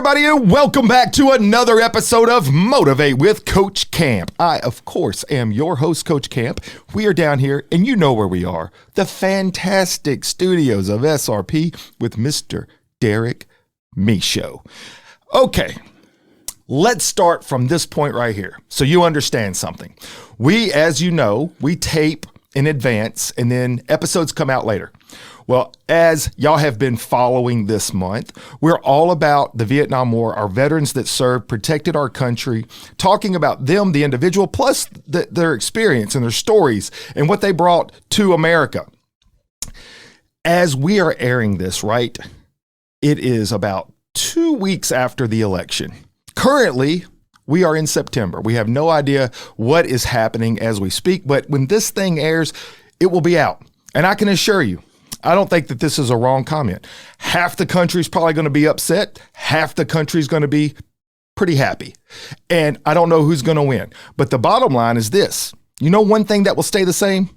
everybody, and welcome back to another episode of Motivate with Coach Camp. I, of course, am your host, Coach Camp. We are down here, and you know where we are, the fantastic studios of SRP with Mr. Derek Michaud. Okay, let's start from this point right here so you understand something. We, as you know, we tape in advance, and then episodes come out later. Well, as y'all have been following this month, we're all about the Vietnam War, our veterans that served, protected our country, talking about them, the individual, plus their experience and their stories and what they brought to America. As we are airing this, right, it is about 2 weeks after the election. Currently, we are in September. We have no idea what is happening as we speak, but when this thing airs, it will be out. And I can assure you, I don't think that this is a wrong comment. Half the country's probably going to be upset. Half the country's going to be pretty happy. And I don't know who's going to win. But the bottom line is this. You know one thing that will stay the same?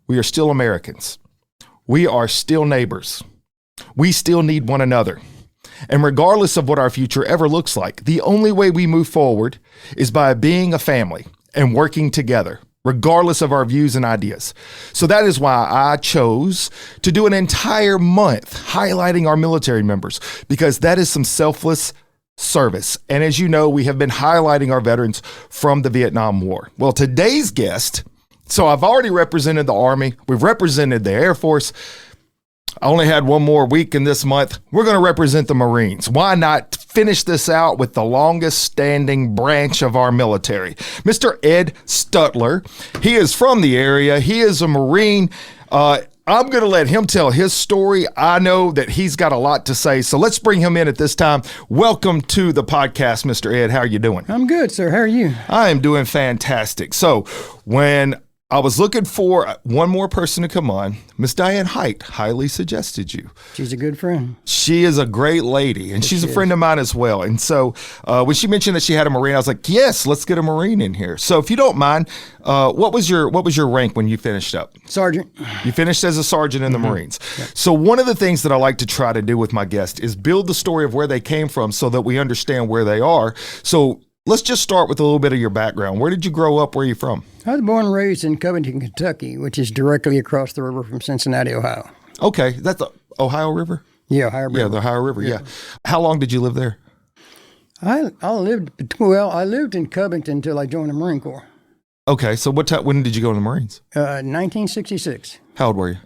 We are still Americans. We are still neighbors. We still need one another. And regardless of what our future ever looks like, the only way we move forward is by being a family and working together, regardless of our views and ideas. So that is why I chose to do an entire month highlighting our military members, because that is some selfless service. And as you know, we have been highlighting our veterans from the Vietnam War. Well, today's guest, so I've already represented the Army. We've represented the Air Force. I only had one more week in this month. We're going to represent the Marines. Why not finish this out with the longest standing branch of our military? Mr. Ed Stutler. He is from the area. He is a Marine. I'm going to let him tell his story. I know that he's got a lot to say, so let's bring him in at this time. Welcome to the podcast, Mr. Ed. How are you doing? I'm good, sir. How are you? I am doing fantastic. So when I was looking for one more person to come on, Miss Diane Height highly suggested you. She's a good friend. She is a great lady, and she's a friend of mine as well. And so when she mentioned that she had a Marine, I was like, yes, let's get a Marine in here. So if you don't mind, what was your rank when you finished up? Sergeant. You finished as a sergeant in the Marines. Yep. So one of the things that I like to try to do with my guests is build the story of where they came from so that we understand where they are. So let's just start with a little bit of your background. Where did you grow up? Where are you from? I was born and raised in Covington, Kentucky, which is directly across the river from Cincinnati, Ohio. Okay. That's the Ohio River? Yeah, Ohio River. Yeah, the Ohio River, yeah. How long did you live there? I lived in Covington until I joined the Marine Corps. Okay. So when did you go in the Marines? 1966. How old were you?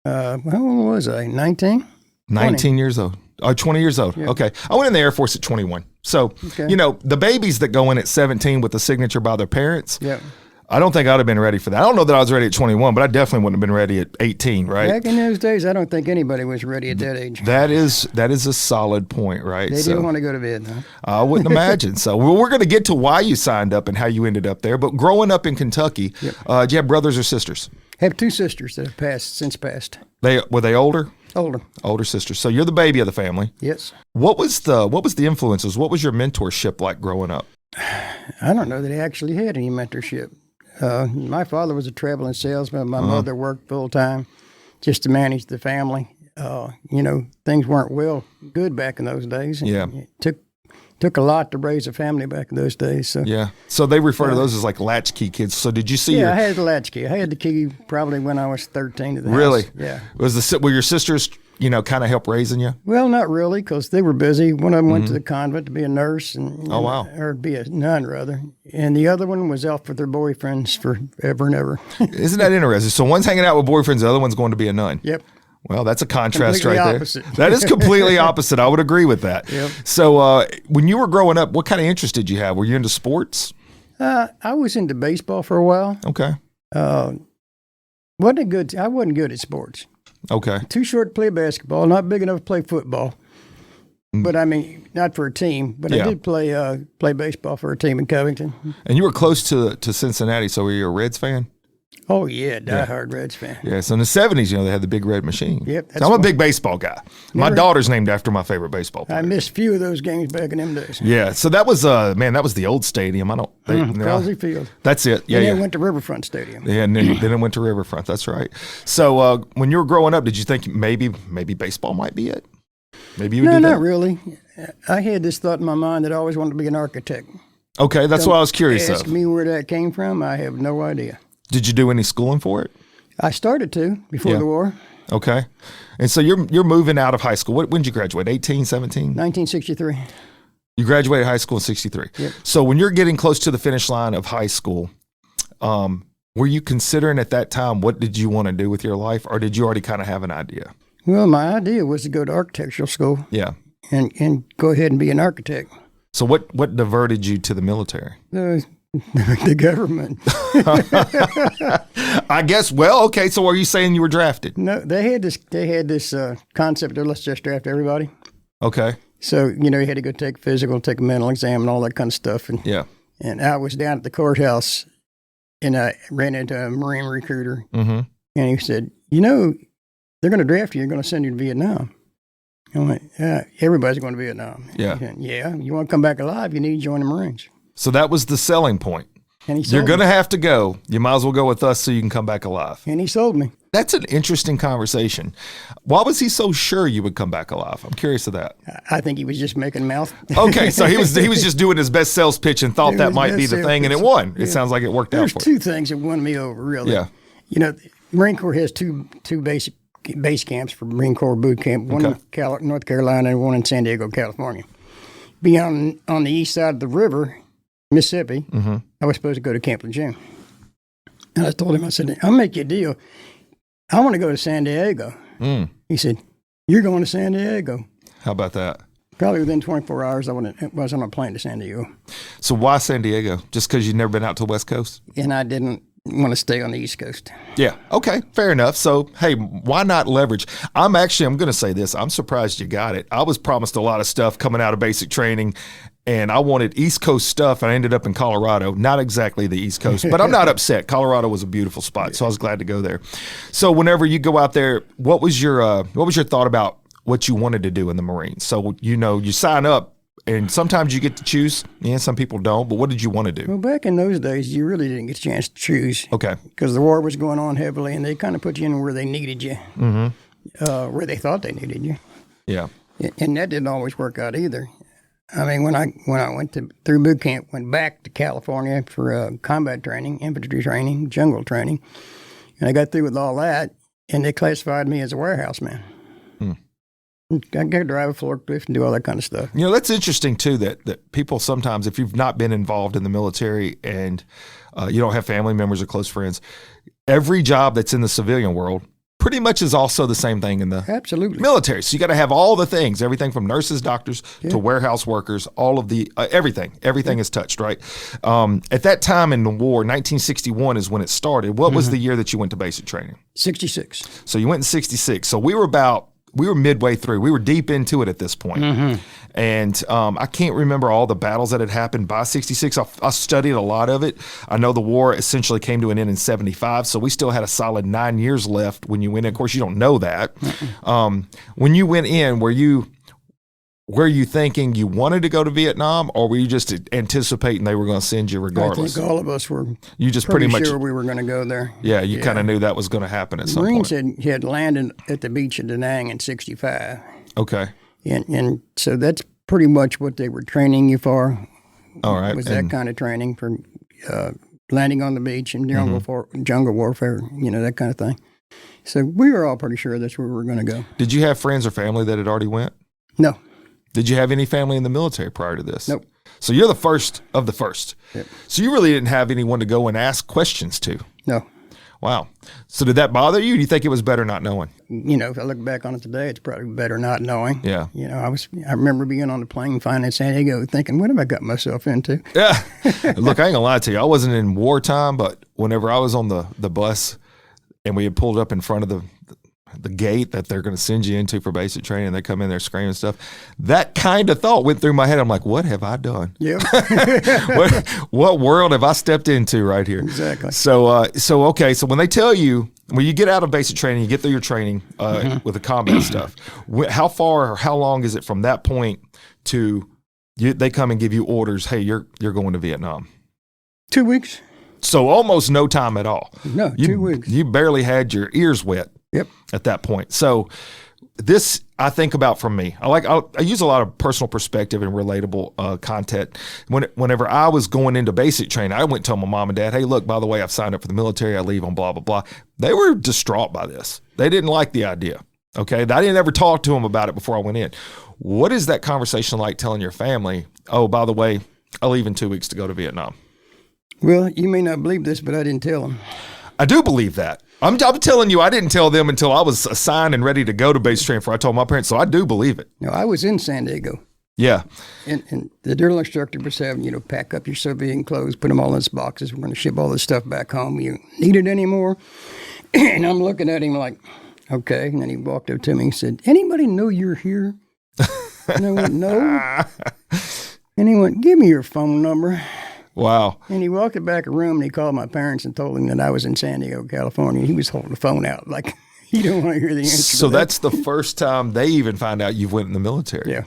How old was I? 19? 19 years old. 20 years old. Yeah. Okay. I went in the Air Force at 21. So, You know, the babies that go in at 17 with the signature by their parents, I don't think I'd have been ready for that. I don't know that I was ready at 21, but I definitely wouldn't have been ready at 18, right? Back in those days, I don't think anybody was ready at that age. That is a solid point, right? They didn't want to go to bed, though. I wouldn't imagine. So we're going to get to why you signed up and how you ended up there. But growing up in Kentucky, do you have brothers or sisters? I have two sisters that have since passed. Were they older? Older sisters. So you're the baby of the family. Yes. What was the influences? What was your mentorship like growing up? I don't know that I actually had any mentorship. My father was a traveling salesman. My mother worked full time just to manage the family. Things weren't good back in those days. It took a lot to raise a family back in those days. So they refer to those as like latchkey kids. So did you see? I had the latchkey. I had the key probably when I was 13 to the really? house. Yeah. Were your sisters, kind of help raising you? Well, not really, because they were busy. One of them went to the convent to be a nurse, or be a nun rather, and the other one was out with their boyfriends forever and ever. Isn't that interesting? So one's hanging out with boyfriends, the other one's going to be a nun. Yep. Well, that's a contrast completely right opposite. there. That is completely opposite. I would agree with that. Yep. So when you were growing up, what kind of interest did you have? Were you into sports? I was into baseball for a while. Okay. I wasn't good at sports. Okay. Too short to play basketball, not big enough to play football. But I mean, not for a team. But I did play baseball for a team in Covington. And you were close to Cincinnati, so were you a Reds fan? Oh, yeah, diehard Reds fan. Yeah, so in the 70s, they had the big red machine. Yep. So I'm a big baseball guy. My daughter's named after my favorite baseball player. I missed a few of those games back in them days. Yeah, so that was the old stadium. Crosley Field. That's it. Yeah, and then went to Riverfront Stadium. Yeah, and then it went to Riverfront. That's right. So when you were growing up, did you think maybe baseball might be it? Maybe you would No, do that? not really. I had this thought in my mind that I always wanted to be an architect. Okay, that's what I was curious Ask of. me where that came from. I have no idea. Did you do any schooling for it? I started to before Yeah. the war, Okay. And so you're moving out of high school. When did you graduate? 18, 17? 1963. You graduated high school in 63. Yep. So when you're getting close to the finish line of high school, were you considering at that time what did you want to do with your life, or did you already kind of have an idea? Well, my idea was to go to architectural school Yeah. and go ahead and be an architect. So what diverted you to the military? The government. I guess, well, okay, so are you saying you were drafted? No, they had this concept of let's just draft everybody. Okay. So, you know, you had to go take a physical, take a mental exam and all that kind of stuff. Yeah. And I was down at the courthouse and I ran into a Marine recruiter Mm-hmm. and he said, you know, they're going to draft you. They're going to send you to Vietnam. I went, everybody's going to Vietnam. Yeah. He said, yeah. You want to come back alive, you need to join the Marines. So that was the selling point. And he You're sold going to me. have to go. You might as well go with us so you can come back alive. And he sold me. That's an interesting conversation. Why was he so sure you would come back alive? I'm curious of that. I think he was just making mouth. Okay, so he was just doing his best sales pitch and thought It that was might be best the sales thing, and it pitch. won. It Yeah. sounds like it worked out There's for you. two things that won me over, really. Yeah. You know, Marine Corps has two base camps for Marine Corps boot camp, one Okay. in North Carolina and one in San Diego, California. Being on the east side of the river, Mississippi, Mm-hmm. I was supposed to go to Camp Lejeune. And I told him, I said, I'll make you a deal. I want to go to San Diego. Mm. He said, you're going to San Diego. How about that? Probably within 24 hours, I was on a plane to San Diego. So why San Diego? Just because you've never been out to the West Coast? And I didn't want to stay on the East Coast. Yeah. Okay. Fair enough. So, hey, why not leverage? I'm going to say this. I'm surprised you got it. I was promised a lot of stuff coming out of basic training, and I wanted East Coast stuff, and I ended up in Colorado. Not exactly the East Coast, but I'm not upset. Colorado was a beautiful spot, so I was glad to go there. So, whenever you go out there, what was your thought about what you wanted to do in the Marines? So, you sign up, and sometimes you get to choose. Yeah, some people don't. But what did you want to do? Well, back in those days, you really didn't get a chance to choose. Okay. Because the war was going on heavily, and they kind of put you in where they needed you, where they thought they needed you. Yeah. And that didn't always work out either. I mean, when I went through boot camp, went back to California for combat training, infantry training, jungle training, and I got through with all that, and they classified me as a warehouse man. I got to drive a forklift and do all that kind of stuff. That's interesting too, that people sometimes, if you've not been involved in the military and you don't have family members or close friends, every job that's in the civilian world pretty much is also the same thing in the Absolutely. military. So you got to have all the things, everything from nurses, doctors to warehouse workers, all of the, everything is touched, right? At that time in the war, 1961 is when it started. What was the year that you went to basic training? 66. So you went in 66. So we were midway through. We were deep into it at this point. And I can't remember all the battles that had happened by 66. I studied a lot of it. I know the war essentially came to an end in 75, so we still had a solid 9 years left when you went in. Of course, you don't know that. When you went in, were you thinking you wanted to go to Vietnam, or were you just anticipating they were going to send you regardless? I think all of us were You just pretty much, sure we were going to go there. yeah, you kind of knew that was going to happen at some Marines point. had landed at the beach in Da Nang in 65. Okay. And so that's pretty much what they were training you for. All right. Was that kind of training for landing on the beach and jungle warfare, that kind of thing. So we were all pretty sure that's where we were going to go. Did you have friends or family that had already went? No. Did you have any family in the military prior to this? Nope. So you're the first of the first. Yep. So you really didn't have anyone to go and ask questions to. No. Wow. So did that bother you? Or do you think it was better not knowing? If I look back on it today, it's probably better not knowing. Yeah. I remember being on the plane flying in San Diego thinking, what have I got myself into? Yeah. Look, I ain't gonna lie to you. I wasn't in wartime, but whenever I was on the bus and we had pulled up in front of the gate that they're going to send you into for basic training, and they come in there screaming stuff, that kind of thought went through my head. I'm like, what have I done? Yeah. what world have I stepped into right here? Exactly. So okay. So when they tell you, when you get out of basic training, you get through your training with the combat stuff, how far or how long is it from that point to they come and give you orders, hey, you're going to Vietnam? 2 weeks. So almost no time at all. No, 2 weeks. You barely had your ears wet. Yep. At that point. So this I think about from me. I use a lot of personal perspective and relatable content. Whenever I was going into basic training, I went to tell my mom and dad, hey, look, by the way, I've signed up for the military. I leave on blah, blah, blah. They were distraught by this. They didn't like the idea. Okay. I didn't ever talk to them about it before I went in. What is that conversation like telling your family, oh, by the way, I leave in 2 weeks to go to Vietnam? Well, you may not believe this, but I didn't tell them. I do believe that. I'm telling you, I didn't tell them until I was assigned and ready to go to base training before I told my parents. So I do believe it. No, I was in San Diego. Yeah. And the drill instructor was having, pack up your civilian clothes, put them all in these boxes. We're going to ship all this stuff back home. You don't need it anymore. And I'm looking at him like, okay. And then he walked up to me and said, anybody know you're here? And I went, no. And he went, give me your phone number. Wow. And he walked back a room and he called my parents and told them that I was in San Diego, California. He was holding the phone out like he don't want to hear the answer. So that's the first time they even find out you've went in the military. Yeah.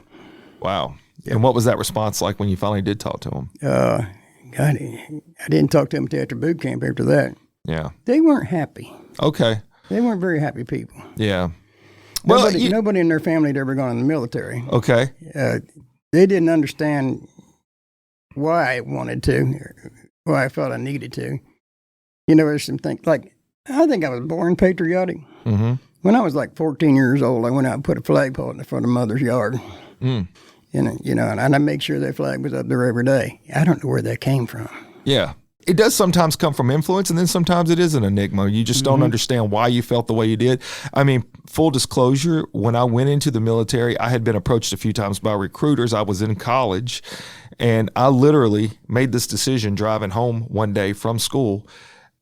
Wow. Yeah. And what was that response like when you finally did talk to them? God, I didn't talk to them until after boot camp after that. Yeah. They weren't happy. Okay. They weren't very happy people. Yeah. Well, nobody in their family had ever gone in the military. Okay. They didn't understand why I wanted to, why I felt I needed to. There's some things, like, I think I was born patriotic. Mm-hmm. When I was like 14 years old, I went out and put a flagpole in the front of Mother's yard. Mm. And I make sure that flag was up there every day. I don't know where that came from. Yeah. It does sometimes come from influence, and then sometimes it is an enigma. You just don't understand why you felt the way you did. I mean, full disclosure, when I went into the military, I had been approached a few times by recruiters. I was in college, and I literally made this decision driving home one day from school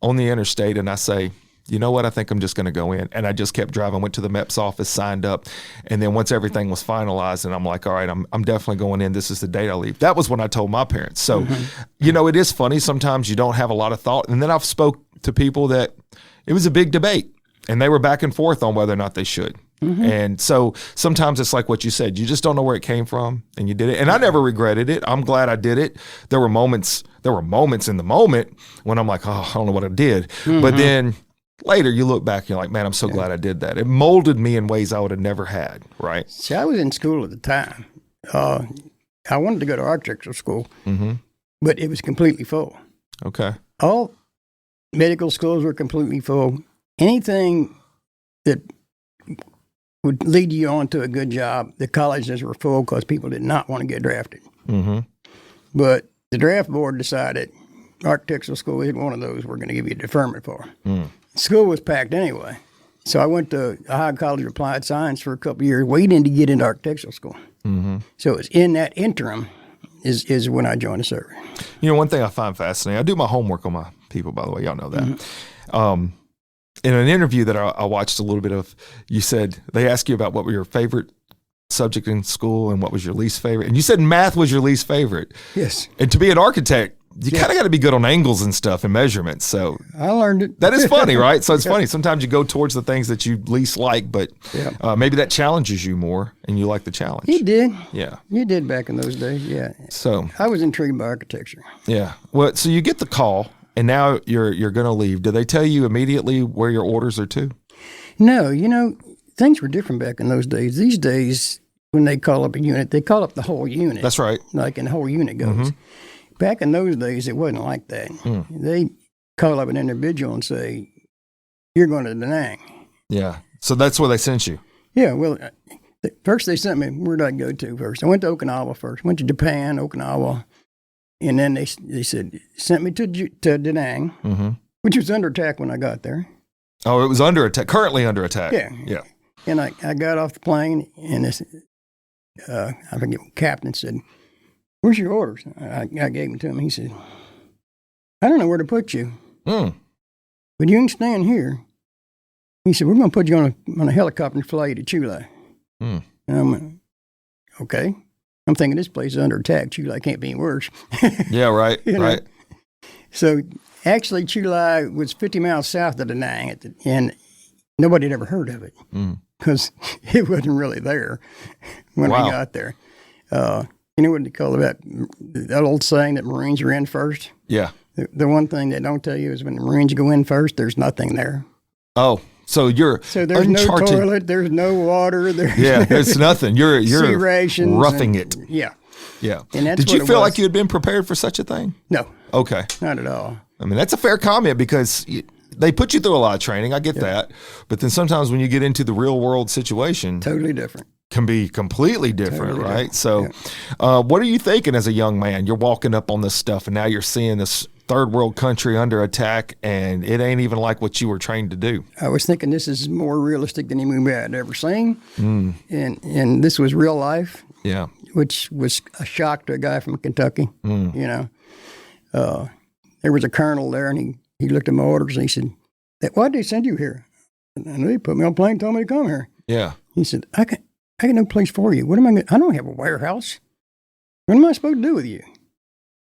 on the interstate, and I say, you know what, I think I'm just going to go in. And I just kept driving, went to the MEPS office, signed up. And then once everything was finalized, and I'm like, all right, I'm definitely going in. This is the date I leave. That was when I told my parents. So, it is funny. Sometimes you don't have a lot of thought. And then I've spoke to people that it was a big debate, and they were back and forth on whether or not they should. Mm-hmm. And so sometimes it's like what you said, you just don't know where it came from, and you did it. And I never regretted it. I'm glad I did it. There were moments in the moment when I'm like, oh, I don't know what I did. Mm-hmm. But then later you look back, you're like, man, I'm so glad I did that. It molded me in ways I would have never had, right? See, I was in school at the time. I wanted to go to architectural school, but it was completely full. Okay. All medical schools were completely full. Anything that would lead you on to a good job, the colleges were full because people did not want to get drafted. Mm-hmm. But the draft board decided architectural school isn't one of those we're going to give you a deferment for. Mm. School was packed anyway. So I went to Ohio College of Applied Science for a couple of years, waiting to get into architectural school. Mm-hmm. So it was in that interim is when I joined the service. One thing I find fascinating, I do my homework on my people, by the way, y'all know that. In an interview that I watched a little bit of, you said, they asked you about what were your favorite subject in school and what was your least favorite. And you said math was your least favorite. Yes. And to be an architect, you kind of got to be good on angles and stuff and measurements. So I learned it. That is funny, right? So it's funny. Sometimes you go towards the things that you least like, but maybe that challenges you more and you like the challenge. It did. Yeah. You did back in those days, yeah. So I was intrigued by architecture. Yeah. Well, so you get the call and now you're going to leave. Do they tell you immediately where your orders are to? No, things were different back in those days. These days, when they call up a unit, they call up the whole unit. That's right. Like, and the whole unit goes. Back in those days, it wasn't like that. They call up an individual and say, you're going to Da Nang. Yeah. So that's where they sent you. Yeah. Well, first they sent me, where did I go to first? I went to Okinawa first. Went to Japan, Okinawa. And then they said, sent me to Da Nang, which was under attack when I got there. Oh, it was under attack, currently under attack. Yeah. Yeah. And I got off the plane, and this, I forget, captain said, where's your orders? I gave them to him. He said, I don't know where to put you, but you can stand here. He said, we're going to put you on a helicopter and fly you to Chile. And I went, okay. I'm thinking this place is under attack. Chile can't be any worse. Yeah, right, right. So actually, Chile was 50 miles south of Da Nang, and nobody had ever heard of it because it wasn't really there when I got there. You know what they call that old saying that Marines are in first? Yeah. The one thing they don't tell you is when the Marines go in first, there's nothing there. Oh, So you're So there's uncharted. no toilet, there's no water, There's nothing. You're sea rations roughing and- it. Yeah. Yeah. And that's Did what you it feel was. like you had been prepared for such a thing? No, Okay. not at all. I mean, that's a fair comment because they put you through a lot of training. I get that. But then sometimes when you get into the real world situation, Totally different. can be completely different, Totally right? different. So what are you thinking as a young man? You're walking up on this stuff and now you're seeing this third world country under attack and it ain't even like what you were trained to do. I was thinking this is more realistic than any movie I'd ever seen. And this was real life, Yeah. which was a shock to a guy from Kentucky. You know, there was a colonel there, and he looked at my orders and he said, "Why'd they send you here?" And they put me on a plane, told me to come here. Yeah. He said, "I got no place for you. What am I going? I don't have a warehouse. What am I supposed to do with you?"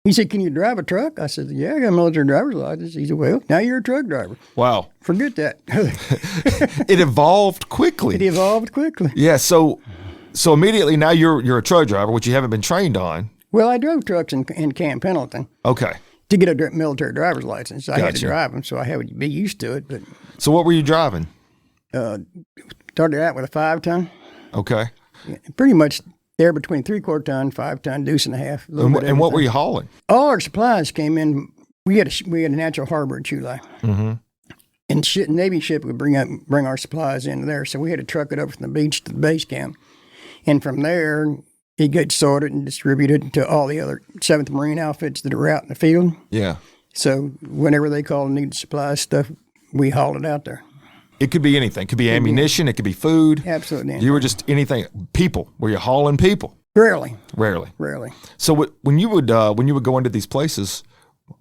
He said, "Can you drive a truck?" I said, "Yeah, I got a military driver's license." He said, "Well, now you're a truck driver." Wow. Forget that. It evolved quickly. It evolved quickly. Yeah. So immediately now you're a truck driver, which you haven't been trained on. Well, I drove trucks in Camp Pendleton. Okay. To get a military driver's license, I had to Gotcha. drive them, so I had to be used to it. But So what were you driving? started out with a 5-ton, Okay. pretty much there between 3/4 ton, 5-ton, deuce and a half. And what were you hauling? All our supplies came in. We had a natural harbor in Chulai, and Navy ship would bring our supplies into there. So we had to truck it up from the beach to the base camp, and from there it gets sorted and distributed to all the other 7th Marine outfits that are out in the field. Yeah. So whenever they called and needed supplies stuff, we hauled it out there. It could be anything. It could be ammunition. It could be food. Absolutely. You were just anything. People. Were you hauling people? Rarely. Rarely. So when you would go into these places,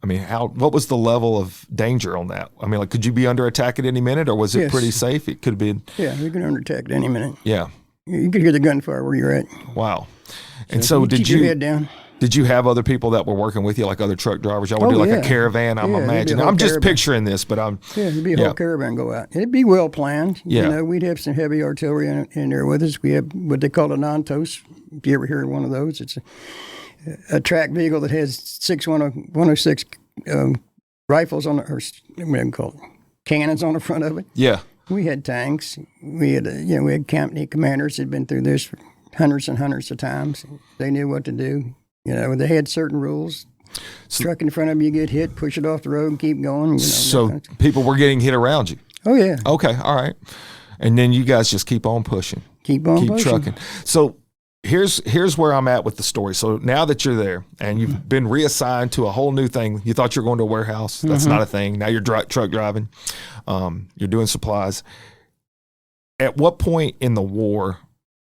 I mean, what was the level of danger on that? I mean, like, could you be under attack at any minute, or was it Yes. pretty safe? It could have been. yeah, you can under attack at any minute. Yeah. You could hear the gunfire where you're at. Wow. And so did keep your head down. Did you have other people that were working with you, like other truck drivers? Y'all would do like a yeah. caravan, I'm Yeah, there'd be a imagining. whole I'm just caravan. picturing this, but I'm. Yeah, it'd be a whole caravan go out. It'd be well planned. Yeah. You know, we'd have some heavy artillery in there with us. We have what they call a non-TOS. If you ever hear of one of those, it's a track vehicle that has 106 rifles on it, or what do you call it? Cannons on the front of it. Yeah. We had tanks. We had company commanders that had been through this for hundreds and hundreds of times. They knew what to do. You know, they had certain rules. Truck in front of you get hit, push it off the road and keep going. You know, So people were getting hit around you. oh yeah, Okay. All right. And then you guys just keep on pushing. keep on Keep pushing. trucking. So here's where I'm at with the story. So now that you're there and you've been reassigned to a whole new thing, you thought you were going to a warehouse. That's not a thing. Now you're truck driving. You're doing supplies. At what point in the war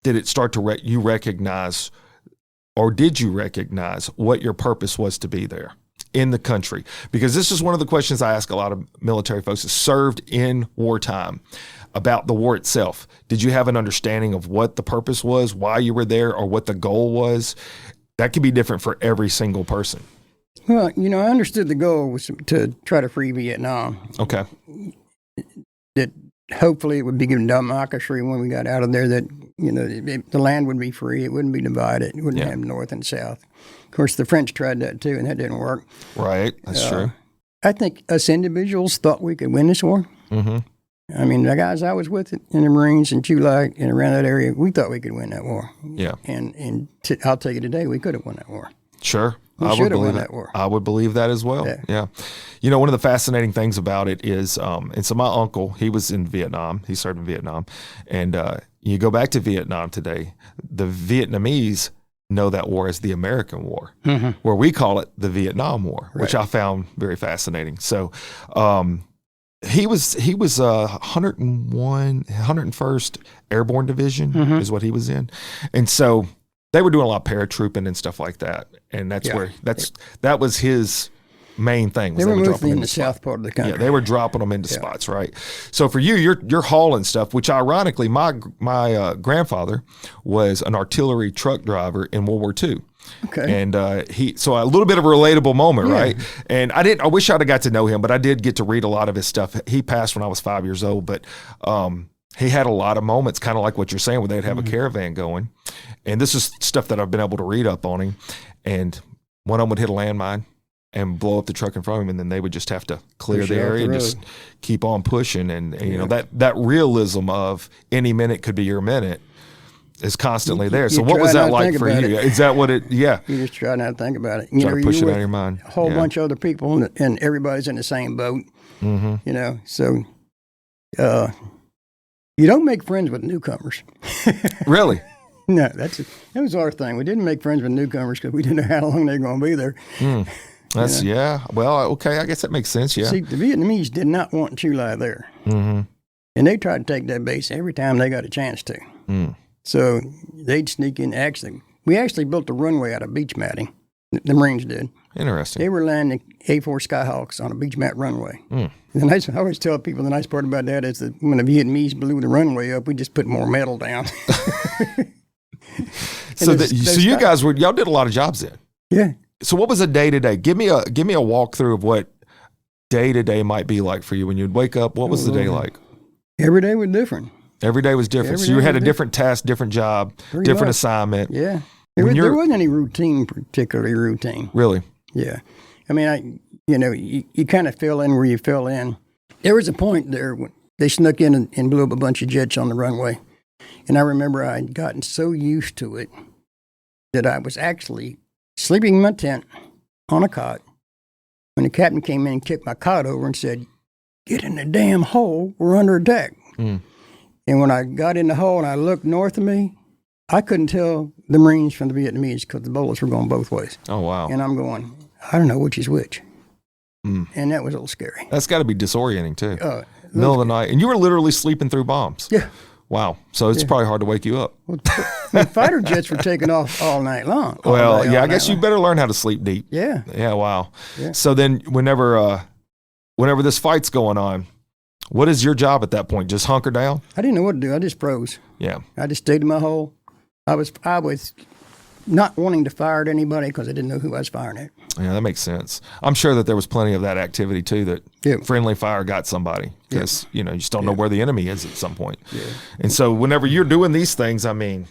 did it start to you recognize, or did you recognize what your purpose was to be there in the country? Because this is one of the questions I ask a lot of military folks that served in wartime about the war itself. Did you have an understanding of what the purpose was, why you were there, or what the goal was? That could be different for every single person. Well, you know, I understood the goal was to try to free Vietnam. Okay. That hopefully it would be given democracy when we got out of there. That you know the land would be free. It wouldn't be divided. It wouldn't have north and south. Of course, the French tried that too, and that didn't work. Right. That's true. I think us individuals thought we could win this war. Mm-hmm. I mean, the guys I was with in the Marines and Chulai and around that area, we thought we could win that war. Yeah. And I'll tell you today, we could have won that war. Sure. We should have won that war. I would believe that as well. Yeah. You know, one of the fascinating things about it is, and so my uncle, he was in Vietnam. He served in Vietnam. And you go back to Vietnam today, the Vietnamese know that war as the American War, where we call it the Vietnam War, which I found very fascinating. So he was 101st Airborne Division is what he was in. And so they were doing a lot of paratrooping and stuff like that. And that's where that was his main thing. They were mostly in the south part of the country. Yeah, they were dropping them into spots, right? So for you, you're hauling stuff, which ironically, my grandfather was an artillery truck driver in World War II. Okay. And so a little bit of a relatable moment, right? And I wish I'd have got to know him, but I did get to read a lot of his stuff. He passed when I was 5 years old, but he had a lot of moments, kind of like what you're saying, where they'd have a caravan going. And this is stuff that I've been able to read up on him. And one of them would hit a landmine. and blow up the truck in front of him, and then they would just have to clear Push the it off area the and just road. keep on pushing. And you know, that realism of any minute could be your minute is constantly there. So you what was try that not to like think for about you? it. Is that what it, yeah. You just try not to think about it. You Try know, to push it you're out of with your mind. a whole Yeah. bunch of other people, and everybody's in the same boat. Mm-hmm. You know, so you don't make friends with newcomers. Really? No, that was our thing. We didn't make friends with newcomers because we didn't know how long they were going to be there. That's, yeah. Well, okay. I guess that makes sense. Yeah. See, the Vietnamese did not want Chulai there. Mm-hmm. And they tried to take that base every time they got a chance to. Mm. So they'd sneak in. We actually built the runway out of beach matting. The Marines did. Interesting. They were landing A-4 Skyhawks on a beach mat runway. Mm. And I always tell people the nice part about that is that when the Vietnamese blew the runway up, we just put more metal down. So you guys y'all did a lot of jobs then. Yeah. So what was a day to day? Give me a walkthrough of what day to day might be like for you when you'd wake up. What was the day like? Every day was different. Every day was different. Every So you day had a was different task, different job, Pretty different much. assignment. Yeah. When There wasn't any particularly routine. Really? Yeah. I mean, you kind of fill in where you fill in. There was a point there when they snuck in and blew up a bunch of jets on the runway. And I remember I'd gotten so used to it that I was actually sleeping in my tent on a cot when the captain came in and kicked my cot over and said, "Get in the damn hole, we're under attack." Mm. And when I got in the hole and I looked north of me, I couldn't tell the Marines from the Vietnamese because the bullets were going both ways. Oh, wow. And I'm going, I don't know which is which. Mm. And that was a little scary. That's got to be disorienting too. Middle of the night. And you were literally sleeping through bombs. Yeah. Wow. So it's probably hard to wake you up. Well, fighter jets were taking off all night long. Well, all yeah, I night guess you long. better learn how to sleep deep. Yeah. Yeah, wow. Yeah. So then whenever this fight's going on, what is your job at that point? Just hunker down? I didn't know what to do. I just froze. Yeah. I just stayed in my hole. I was not wanting to fire at anybody because I didn't know who I was firing at. Yeah, that makes sense. I'm sure that there was plenty of that activity too, that friendly fire got somebody because, you just don't know where the enemy is at some point. Yeah. And so whenever you're doing these things, I mean,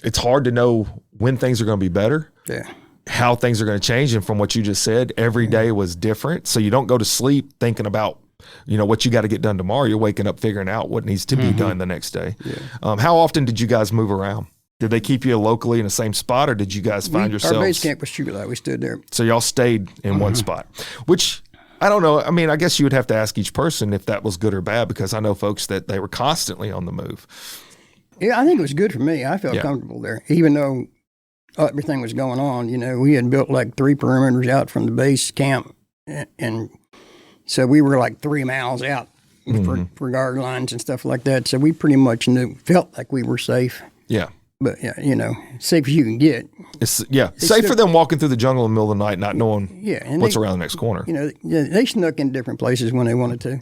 it's hard to know when things are going to be better, Yeah. how things are going to change. And from what you just said, every day was different. So you don't go to sleep thinking about, what you got to get done tomorrow. You're waking up figuring out what needs to be done the next day. Yeah. How often did you guys move around? Did they keep you locally in the same spot, or did you guys find yourselves? Our base camp was Chulai. We stood there. So y'all stayed in one spot, which I don't know. I mean, I guess you would have to ask each person if that was good or bad, because I know folks that they were constantly on the move. Yeah, I think it was good for me. I felt comfortable there, even though everything was going on. We had built like 3 perimeters out from the base camp, and so we were like 3 miles out for guard lines and stuff like that. So we pretty much felt like we were safe. Yeah. But safe as you can get. It's safer than walking through the jungle in the middle of the night, not knowing what's around the next corner. They snuck in different places when they wanted to.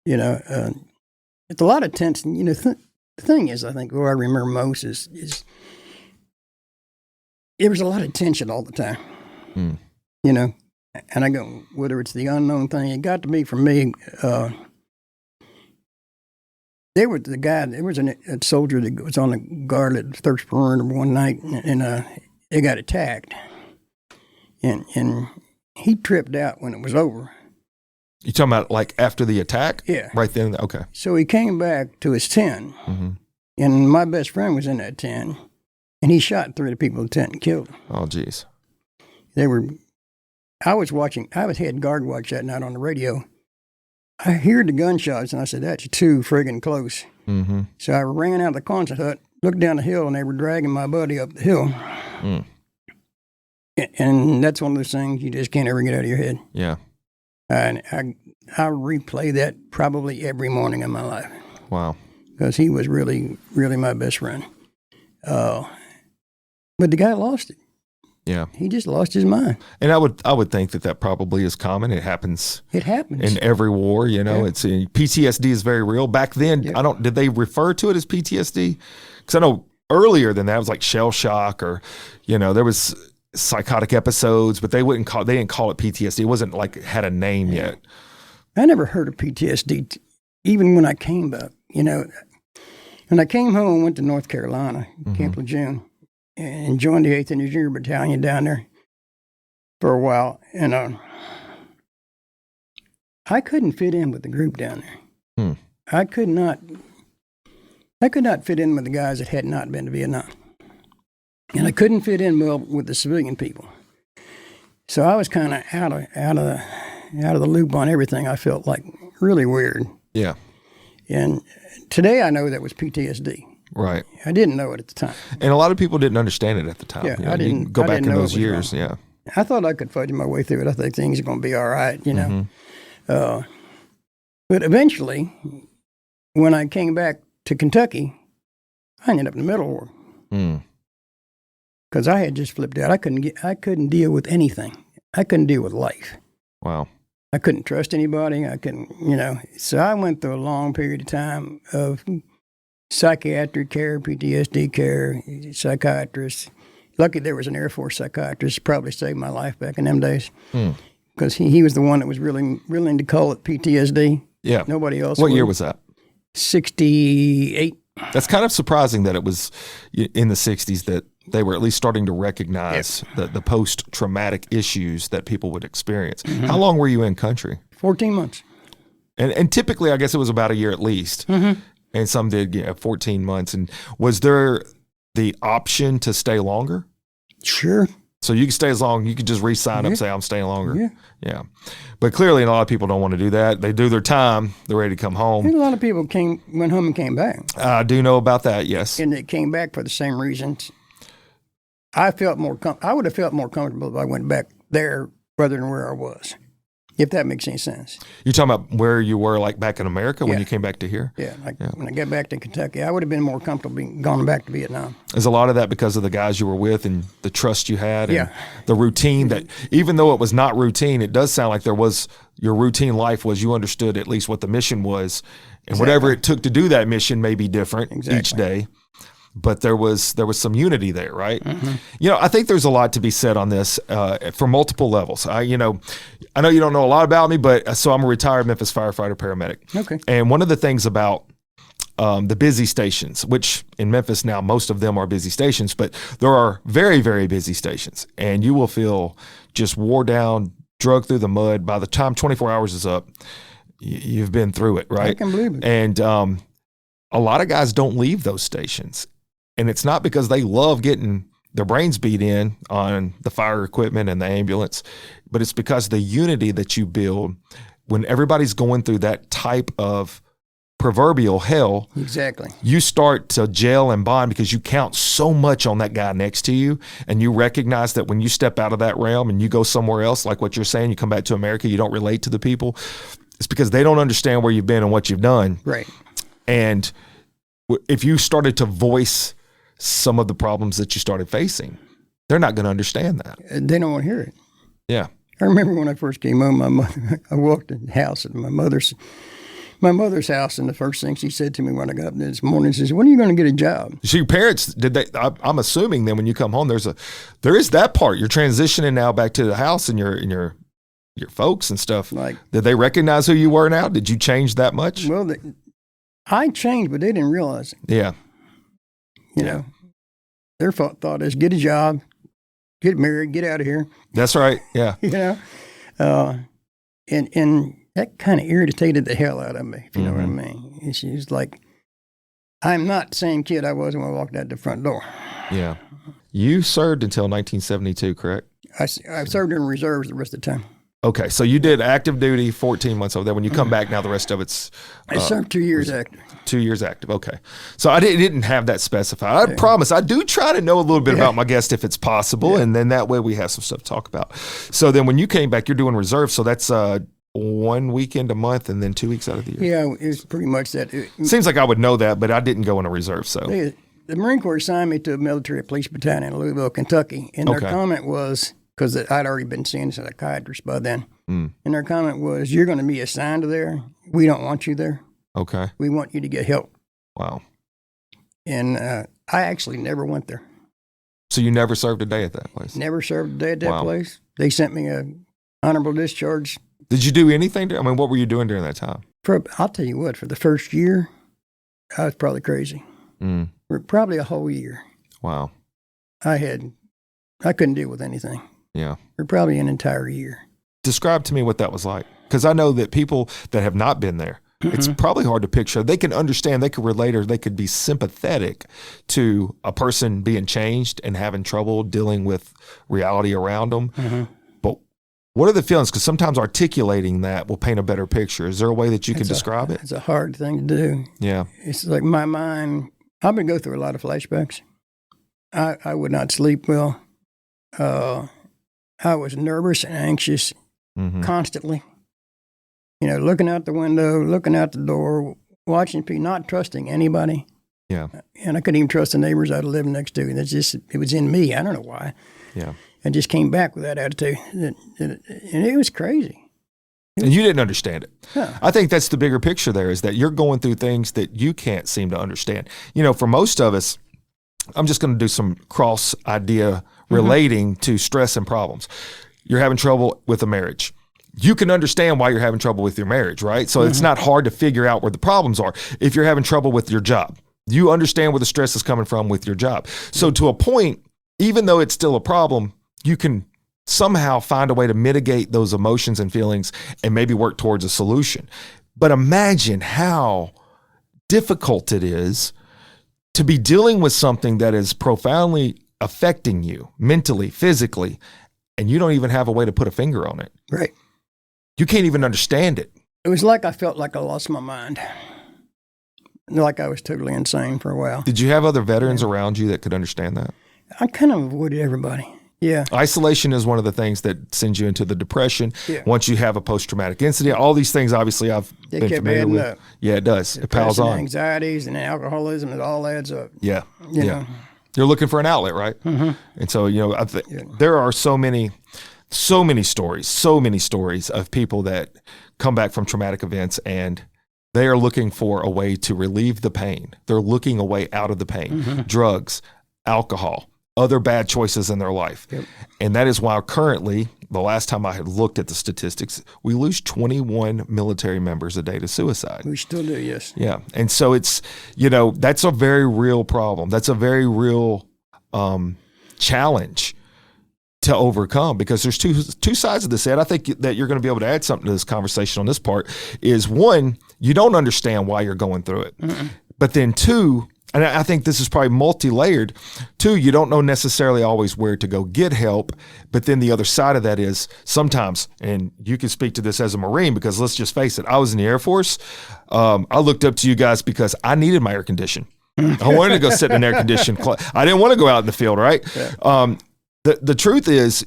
It's a lot of tension. The thing is, I think what I remember most is there was a lot of tension all the time. And I go, whether it's the unknown thing, it got to be for me. There was a soldier that was on the guard at the 1st perimeter one night, and they got attacked, and he tripped out when it was over. You talking about like after the attack? Yeah. Right then. Okay. So he came back to his tent, and my best friend was in that tent, and he shot 3 of the people in the tent and killed them. Oh, geez. I was head guard watch that night on the radio. I heard the gunshots, and I said, "That's too friggin' close." Mm-hmm. So I ran out of the concert hut, looked down the hill, and they were dragging my buddy up the hill. Mm. And that's one of those things you just can't ever get out of your head. Yeah. And I replay that probably every morning of my life. Wow. Because he was really, really my best friend. But the guy lost it. Yeah. He just lost his mind. And I would think that probably is common. It happens. It happens in every war. It's PTSD is very real. Back then, did they refer to it as PTSD? Because I know earlier than that it was like shell shock, or there was psychotic episodes, but they didn't call it PTSD. It wasn't like it had a name yet. I never heard of PTSD, even when I came back. When I came home, went to North Carolina, Camp Lejeune, and joined the 8th Engineer Battalion down there. for a while, and I couldn't fit in with the group down there. I could not fit in with the guys that had not been to Vietnam, and I couldn't fit in well with the civilian people. So I was kind of out of the loop on everything. I felt like really weird. Yeah. And today I know that was PTSD. Right. I didn't know it at the time. And a lot of people didn't understand it at the time. Yeah, I didn't. Go back in those years. Wrong. Yeah. I thought I could fudge my way through it. I think things are going to be all right, you know. But eventually, when I came back to Kentucky, I ended up in the middle war. Because I had just flipped out. I couldn't deal with anything. I couldn't deal with life. Wow. I couldn't trust anybody. I couldn't, you know. So I went through a long period of time of psychiatric care, PTSD care, psychiatrists. Lucky there was an Air Force psychiatrist. Probably saved my life back in them days. Because he was the one that was really willing to call it PTSD. Yeah. Nobody else. What year was that? 68. That's kind of surprising that it was in the 60s that they were at least starting to recognize the post-traumatic issues that people would experience. How long were you in country? 14 months. And typically, I guess it was about a year at least. And some did 14 months. And was there the option to stay longer? Sure. So you could stay as long, you could just re-sign up and say, I'm staying longer. Yeah. But clearly, a lot of people don't want to do that. They do their time. They're ready to come home. And a lot of people went home and came back. I do know about that, yes. And they came back for the same reasons. I would have felt more comfortable if I went back there rather than where I was, if that makes any sense. You're talking about where you were, like back in America when you came back to here? Yeah, when I got back to Kentucky, I would have been more comfortable going back to Vietnam. Is a lot of that because of the guys you were with and the trust you had and the routine that, even though it was not routine, it does sound like your routine life was you understood at least what the mission was, and whatever it took to do that mission may be different each day. But there was some unity there, right? You know, I think there's a lot to be said on this for multiple levels. I know you don't know a lot about me, but so I'm a retired Memphis firefighter paramedic. Okay. And one of the things about the busy stations, which in Memphis now most of them are busy stations, but there are very, very busy stations, and you will feel just wore down, drug through the mud. By the time 24 hours is up, you've been through it, right? I can believe it. And a lot of guys don't leave those stations. And it's not because they love getting their brains beat in on the fire equipment and the ambulance, but it's because the unity that you build when everybody's going through that type of proverbial hell. Exactly. You start to gel and bond because you count so much on that guy next to you, and you recognize that when you step out of that realm and you go somewhere else, like what you're saying, you come back to America, you don't relate to the people. It's because they don't understand where you've been and what you've done. Right. And if you started to voice some of the problems that you started facing, they're not going to understand that. They don't want to hear it. Yeah. I remember when I first came home, I walked in the house at my mother's house, and the first thing she said to me when I got up this morning, she says, "When are you going to get a job?" So your parents, I'm assuming then when you come home, there is that part. You're transitioning now back to the house and your folks and stuff. Like, did they recognize who you were now? Did you change that much? Well, I changed, but they didn't realize it. Yeah. You know, their thought is get a job, get married, get out of here. That's right. Yeah. You know, and that kind of irritated the hell out of me, if you know what I mean. And she was like, I'm not the same kid I was when I walked out the front door. Yeah. You served until 1972, correct? I served in reserves the rest of the time. Okay, so you did active duty 14 months over there. When you come back now, the rest of it's... I served 2 years active. 2 years active, okay. So I didn't have that specified. I promise, I do try to know a little bit about my guest if it's possible, and then that way we have some stuff to talk about. So then when you came back, you're doing reserve, so that's 1 weekend a month and then 2 weeks out of the year. Yeah, it was pretty much that. Seems like I would know that, but I didn't go in a reserve, so... The Marine Corps assigned me to a military police battalion in Louisville, Kentucky, and their comment was, because I'd already been seeing a psychiatrist by then, and their comment was, you're going to be assigned to there. We don't want you there. Okay. We want you to get help. Wow. And I actually never went there. So you never served a day at that place? Never served a day at that place. They sent me a honorable discharge. Did you do anything? I mean, what were you doing during that time? I'll tell you what, for the first year, I was probably crazy. For probably a whole year. Wow. I couldn't deal with anything. Yeah. for probably an entire year. Describe to me what that was like. Because I know that people that have not been there, it's probably hard to picture. They can understand, they could relate, or they could be sympathetic to a person being changed and having trouble dealing with reality around them. But what are the feelings? Because sometimes articulating that will paint a better picture. Is there a way that you can describe it? It's a hard thing to do. Yeah. It's like my mind, I've been going through a lot of flashbacks. I would not sleep well. I was nervous and anxious constantly. You know, looking out the window, looking out the door, watching people, not trusting anybody. Yeah. And I couldn't even trust the neighbors I was living next to. And it was in me. I don't know why. Yeah. I just came back with that attitude. And it was crazy. And you didn't understand it. Huh. I think that's the bigger picture there, is that you're going through things that you can't seem to understand. You know, for most of us, I'm just going to do some cross idea relating to stress and problems. You're having trouble with a marriage. You can understand why you're having trouble with your marriage, right? So it's not hard to figure out where the problems are. If you're having trouble with your job, you understand where the stress is coming from with your job. So to a point, even though it's still a problem, you can somehow find a way to mitigate those emotions and feelings and maybe work towards a solution. But imagine how difficult it is to be dealing with something that is profoundly affecting you mentally, physically, and you don't even have a way to put a finger on it. Right. You can't even understand it. It was like I felt like I lost my mind. Like I was totally insane for a while. Did you have other veterans around you that could understand that? I kind of avoided everybody. Yeah. Isolation is one of the things that sends you into the depression. Yeah. Once you have a post-traumatic incident, all these things, obviously, I've been familiar with. Up. Yeah, it does. It piles on. Anxieties and alcoholism, it all adds up. Yeah. You know? You're looking for an outlet, right? And so, you know, there are so many stories of people that come back from traumatic events and they are looking for a way to relieve the pain. They're looking a way out of the pain. Drugs, alcohol, other bad choices in their life. Yep. And that is why currently, the last time I had looked at the statistics, we lose 21 military members a day to suicide. We still do, yes. Yeah. And so it's, you know, that's a very real problem. That's a very real challenge to overcome, because there's two sides of this, Ed. I think that you're going to be able to add something to this conversation on this part. Is one, you don't understand why you're going through it. But then two, and I think this is probably multi-layered, two, you don't know necessarily always where to go get help. But then the other side of that is sometimes, and you can speak to this as a Marine, because let's just face it, I was in the Air Force. I looked up to you guys because I needed my air condition. I wanted to go sit in an air conditioned class. I didn't want to go out in the field, right? Yeah. The truth is,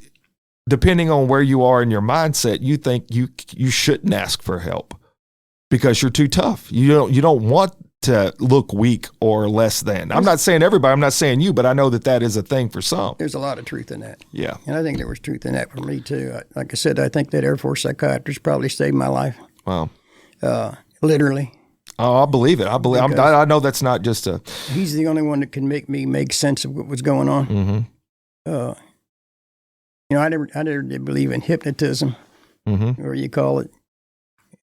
depending on where you are in your mindset, you think you shouldn't ask for help because you're too tough. You don't want to look weak or less than. I'm not saying everybody, I'm not saying you, but I know that is a thing for some. There's a lot of truth in that. Yeah. And I think there was truth in that for me too. Like I said, I think that Air Force psychiatrist probably saved my life. Wow. Literally. Oh, I believe it. I know that's not just a... He's the only one that can make me make sense of what was going on. You know, I never did believe in hypnotism, or you call it.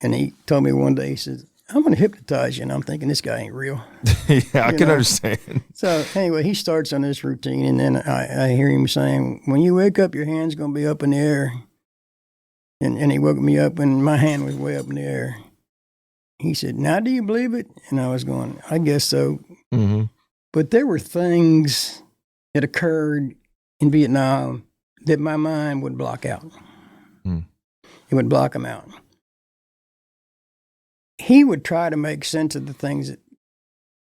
And he told me one day, he said, I'm going to hypnotize you. And I'm thinking, this guy ain't real. I can understand. So anyway, he starts on this routine, and then I hear him saying, when you wake up, your hand's going to be up in the air. And he woke me up, and my hand was way up in the air. He said, now do you believe it? And I was going, I guess so. But there were things that occurred in Vietnam that my mind would block out. It would block them out. He would try to make sense of the things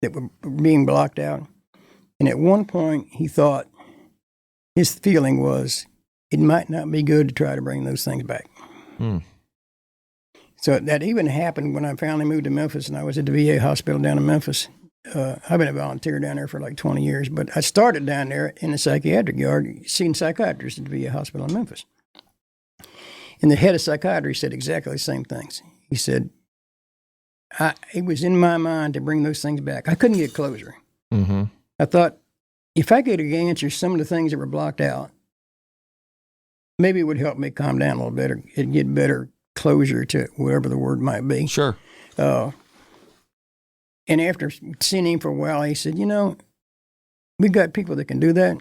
that were being blocked out. And at one point, he thought, his feeling was, it might not be good to try to bring those things back. So that even happened when I finally moved to Memphis, and I was at the VA hospital down in Memphis. I've been a volunteer down there for like 20 years, but I started down there in the psychiatric yard, seeing psychiatrists at the VA hospital in Memphis. And the head of psychiatry said exactly the same things. He said, it was in my mind to bring those things back. I couldn't get closure. I thought, if I could answer some of the things that were blocked out, maybe it would help me calm down a little better and get better closure to whatever the word might be. Sure. And after seeing him for a while, he said, you know, we got people that can do that,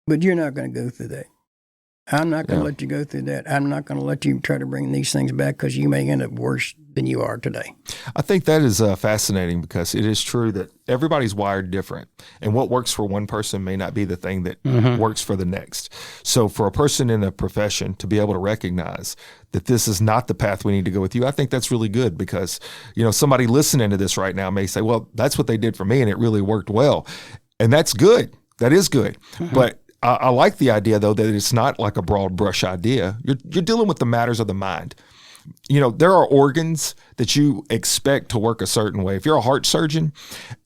but you're not going to go through that. I'm not going to let you go through that. I'm not going to let you try to bring these things back because you may end up worse than you are today. I think that is fascinating because it is true that everybody's wired different, and what works for one person may not be the thing that works for the next. So for a person in a profession to be able to recognize that this is not the path we need to go with you, I think that's really good because, somebody listening to this right now may say, well, that's what they did for me and it really worked well. And that's good. That is good. But I like the idea, though, that it's not like a broad brush idea. You're dealing with the matters of the mind. There are organs that you expect to work a certain way. If you're a heart surgeon,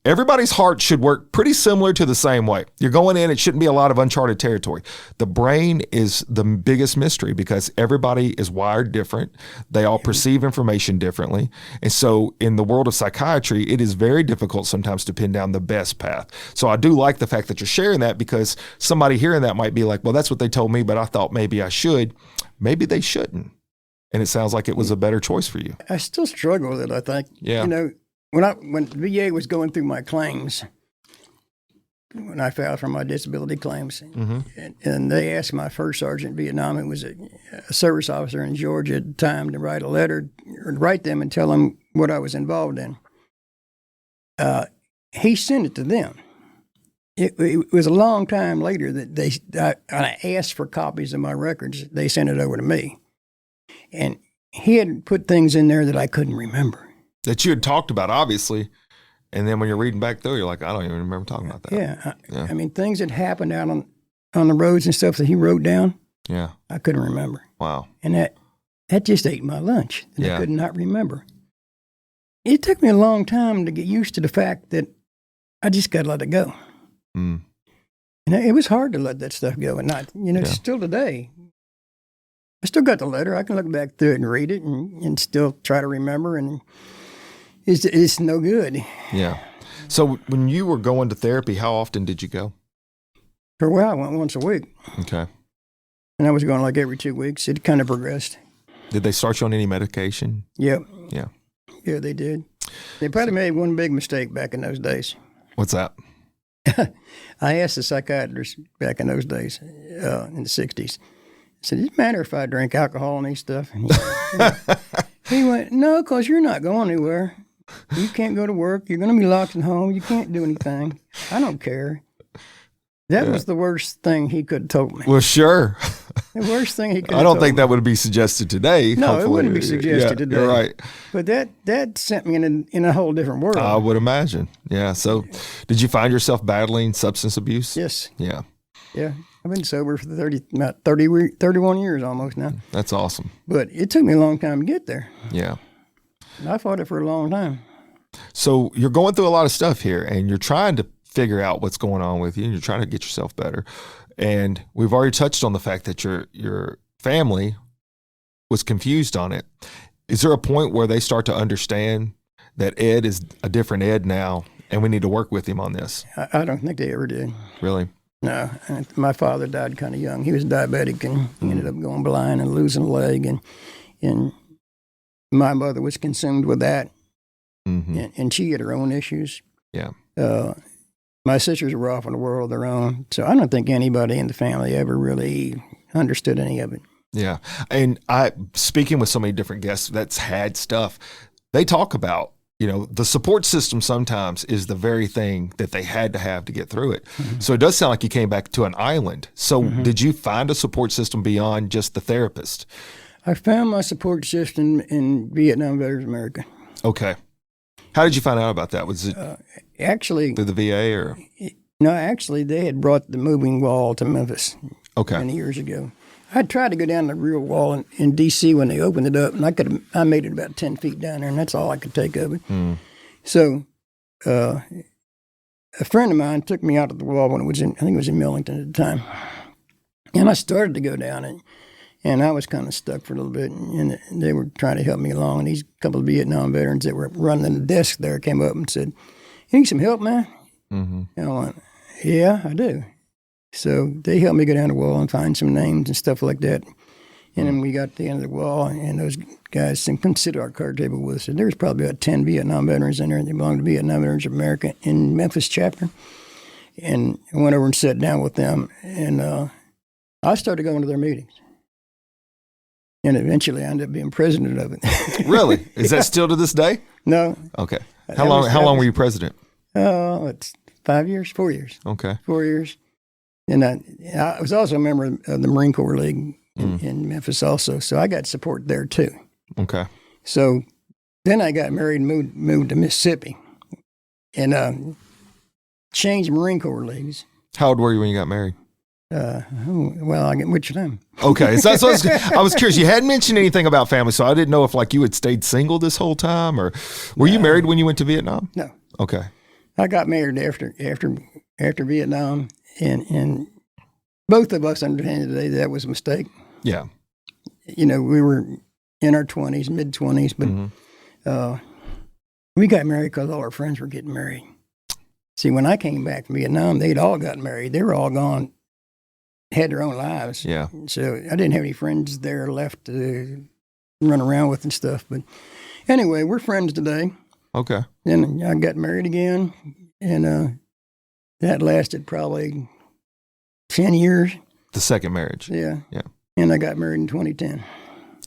everybody's heart should work pretty similar to the same way. You're going in, it shouldn't be a lot of uncharted territory. The brain is the biggest mystery because everybody is wired different. They all perceive information differently. And so in the world of psychiatry, it is very difficult sometimes to pin down the best path. So I do like the fact that you're sharing that because somebody hearing that might be like, well, that's what they told me, but I thought maybe I should. Maybe they shouldn't. And it sounds like it was a better choice for you. I still struggle with it, I think. Yeah. When the VA was going through my claims, when I filed for my disability claims, and they asked my first sergeant in Vietnam, who was a service officer in Georgia at the time, to write a letter, or write them and tell them what I was involved in. He sent it to them. It was a long time later that I asked for copies of my records. They sent it over to me. And he had put things in there that I couldn't remember. That you had talked about, obviously. And then when you're reading back through, you're like, I don't even remember talking about that. Yeah. I mean, things that happened out on the roads and stuff that he wrote down, I couldn't remember. Wow. And that just ate my lunch. And I could not remember. It took me a long time to get used to the fact that I just got to let it go. And it was hard to let that stuff go. And still today, I still got the letter. I can look back through it and read it and still try to remember, and it's no good. Yeah. So when you were going to therapy, how often did you go? For a while, I went once a week. Okay. And I was going like every 2 weeks. It kind of progressed. Did they start you on any medication? Yep. Yeah. Yeah, they did. They probably made one big mistake back in those days. What's that? I asked the psychiatrist back in those days, in the 60s, I said, does it matter if I drink alcohol and eat stuff? And he went, no, because you're not going anywhere. You can't go to work. You're going to be locked at home. You can't do anything. I don't care. That was the worst thing he could have told me. Well, sure. The worst thing he could have I don't told think me. That would be suggested today. No, hopefully. It wouldn't be suggested today. You're right. But that sent me in a whole different world. I would imagine. Yeah. So did you find yourself battling substance abuse? Yes. Yeah. Yeah. I've been sober for 31 years almost now. That's awesome. But it took me a long time to get there. Yeah. And I fought it for a long time. So you're going through a lot of stuff here, and you're trying to figure out what's going on with you, and you're trying to get yourself better. And we've already touched on the fact that your family was confused on it. Is there a point where they start to understand that Ed is a different Ed now, and we need to work with him on this? I don't think they ever did. Really? No. My father died kind of young. He was diabetic and he ended up going blind and losing a leg. And my mother was consumed with that. And she had her own issues. Yeah. My sisters were off in the world of their own. So I don't think anybody in the family ever really understood any of it. Yeah. And speaking with so many different guests that's had stuff, they talk about, the support system sometimes is the very thing that they had to have to get through it. So it does sound like you came back to an island. So did you find a support system beyond just the therapist? I found my support system in Vietnam Veterans America. Okay. How did you find out about that? Was it actually through the VA or? No, actually, they had brought the moving wall to Memphis many years ago. I tried to go down the real wall in D.C. when they opened it up, and I made it about 10 feet down there, and that's all I could take of it. So a friend of mine took me out to the wall when I think it was in Millington at the time, and I started to go down it, and I was kind of stuck for a little bit, and they were trying to help me along, and these couple of Vietnam veterans that were running the desk there came up and said, you need some help, man? And I went, yeah, I do. So they helped me go down the wall and find some names and stuff like that. And then we got to the end of the wall, and those guys said, come sit at our card table with us. And there was probably about 10 Vietnam veterans in there. They belonged to Vietnam Veterans of America in Memphis chapter. And I went over and sat down with them. And I started going to their meetings. And eventually I ended up being president of it. Really? Is that still to this day? No. Okay. How long were you president? It's 5 years, 4 years. Okay. 4 years. And I was also a member of the Marine Corps League in Memphis also, so I got support there too. Okay. So then I got married and moved to Mississippi and changed Marine Corps leagues. How old were you when you got married? Well, I get which time. Okay, so that's what I was curious. You hadn't mentioned anything about family, so I didn't know if like you had stayed single this whole time, or were you married when you went to Vietnam? No. Okay. I got married after Vietnam, and both of us understand today that was a mistake. Yeah. You know, we were in our 20s, mid-20s, but we got married because all our friends were getting married. See, when I came back from Vietnam, they'd all gotten married. They were all gone, had their own lives. Yeah. So I didn't have any friends there left to run around with and stuff. But anyway, we're friends today. Okay. Then I got married again, and that lasted probably 10 years. The second marriage. Yeah. Yeah. And I got married in 2010.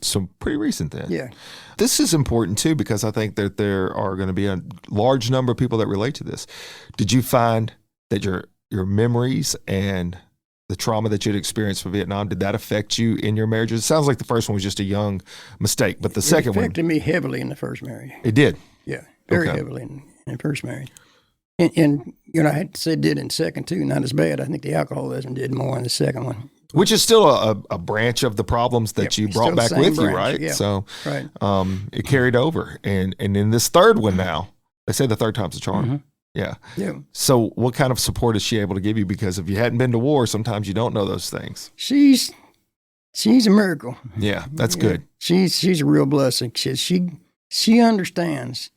So pretty recent then. Yeah. This is important too, because I think that there are going to be a large number of people that relate to this. Did you find that your memories and the trauma that you'd experienced from Vietnam, did that affect you in your marriages? It sounds like the first one was just a young mistake, but the second one. It affected me heavily in the first marriage. It did? Yeah, very heavily in the first marriage. And you know, I had to say it did in the second too, not as bad. I think the alcoholism did more in the second one. Which is still a branch of the problems that you brought back with you, right? Yeah. So right. It carried over. And in this third one now, they say the third time's a charm. Mm-hmm. Yeah. Yeah. So what kind of support is she able to give you? Because if you hadn't been to war, sometimes you don't know those things. She's a miracle. Yeah, that's good. She's a real blessing. She understands.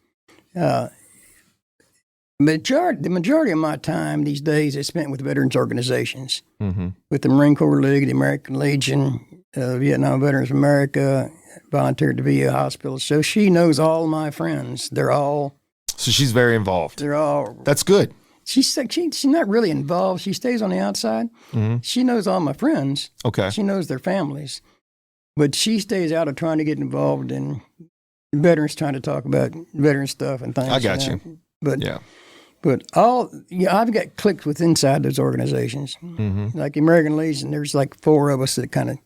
The majority of my time these days is spent with veterans organizations, with the Marine Corps League, the American Legion, Vietnam Veterans of America, volunteered to VA hospitals. So she knows all my friends. So she's very involved. That's good. She's not really involved. She stays on the outside. Mm-hmm. She knows all my friends. Okay. She knows their families, but she stays out of trying to get involved in veterans, trying to talk about veteran stuff and things. I got you. But yeah. But I've got cliques with inside those organizations. Mm-hmm. Like the American Legion, there's like 4 of us that kind of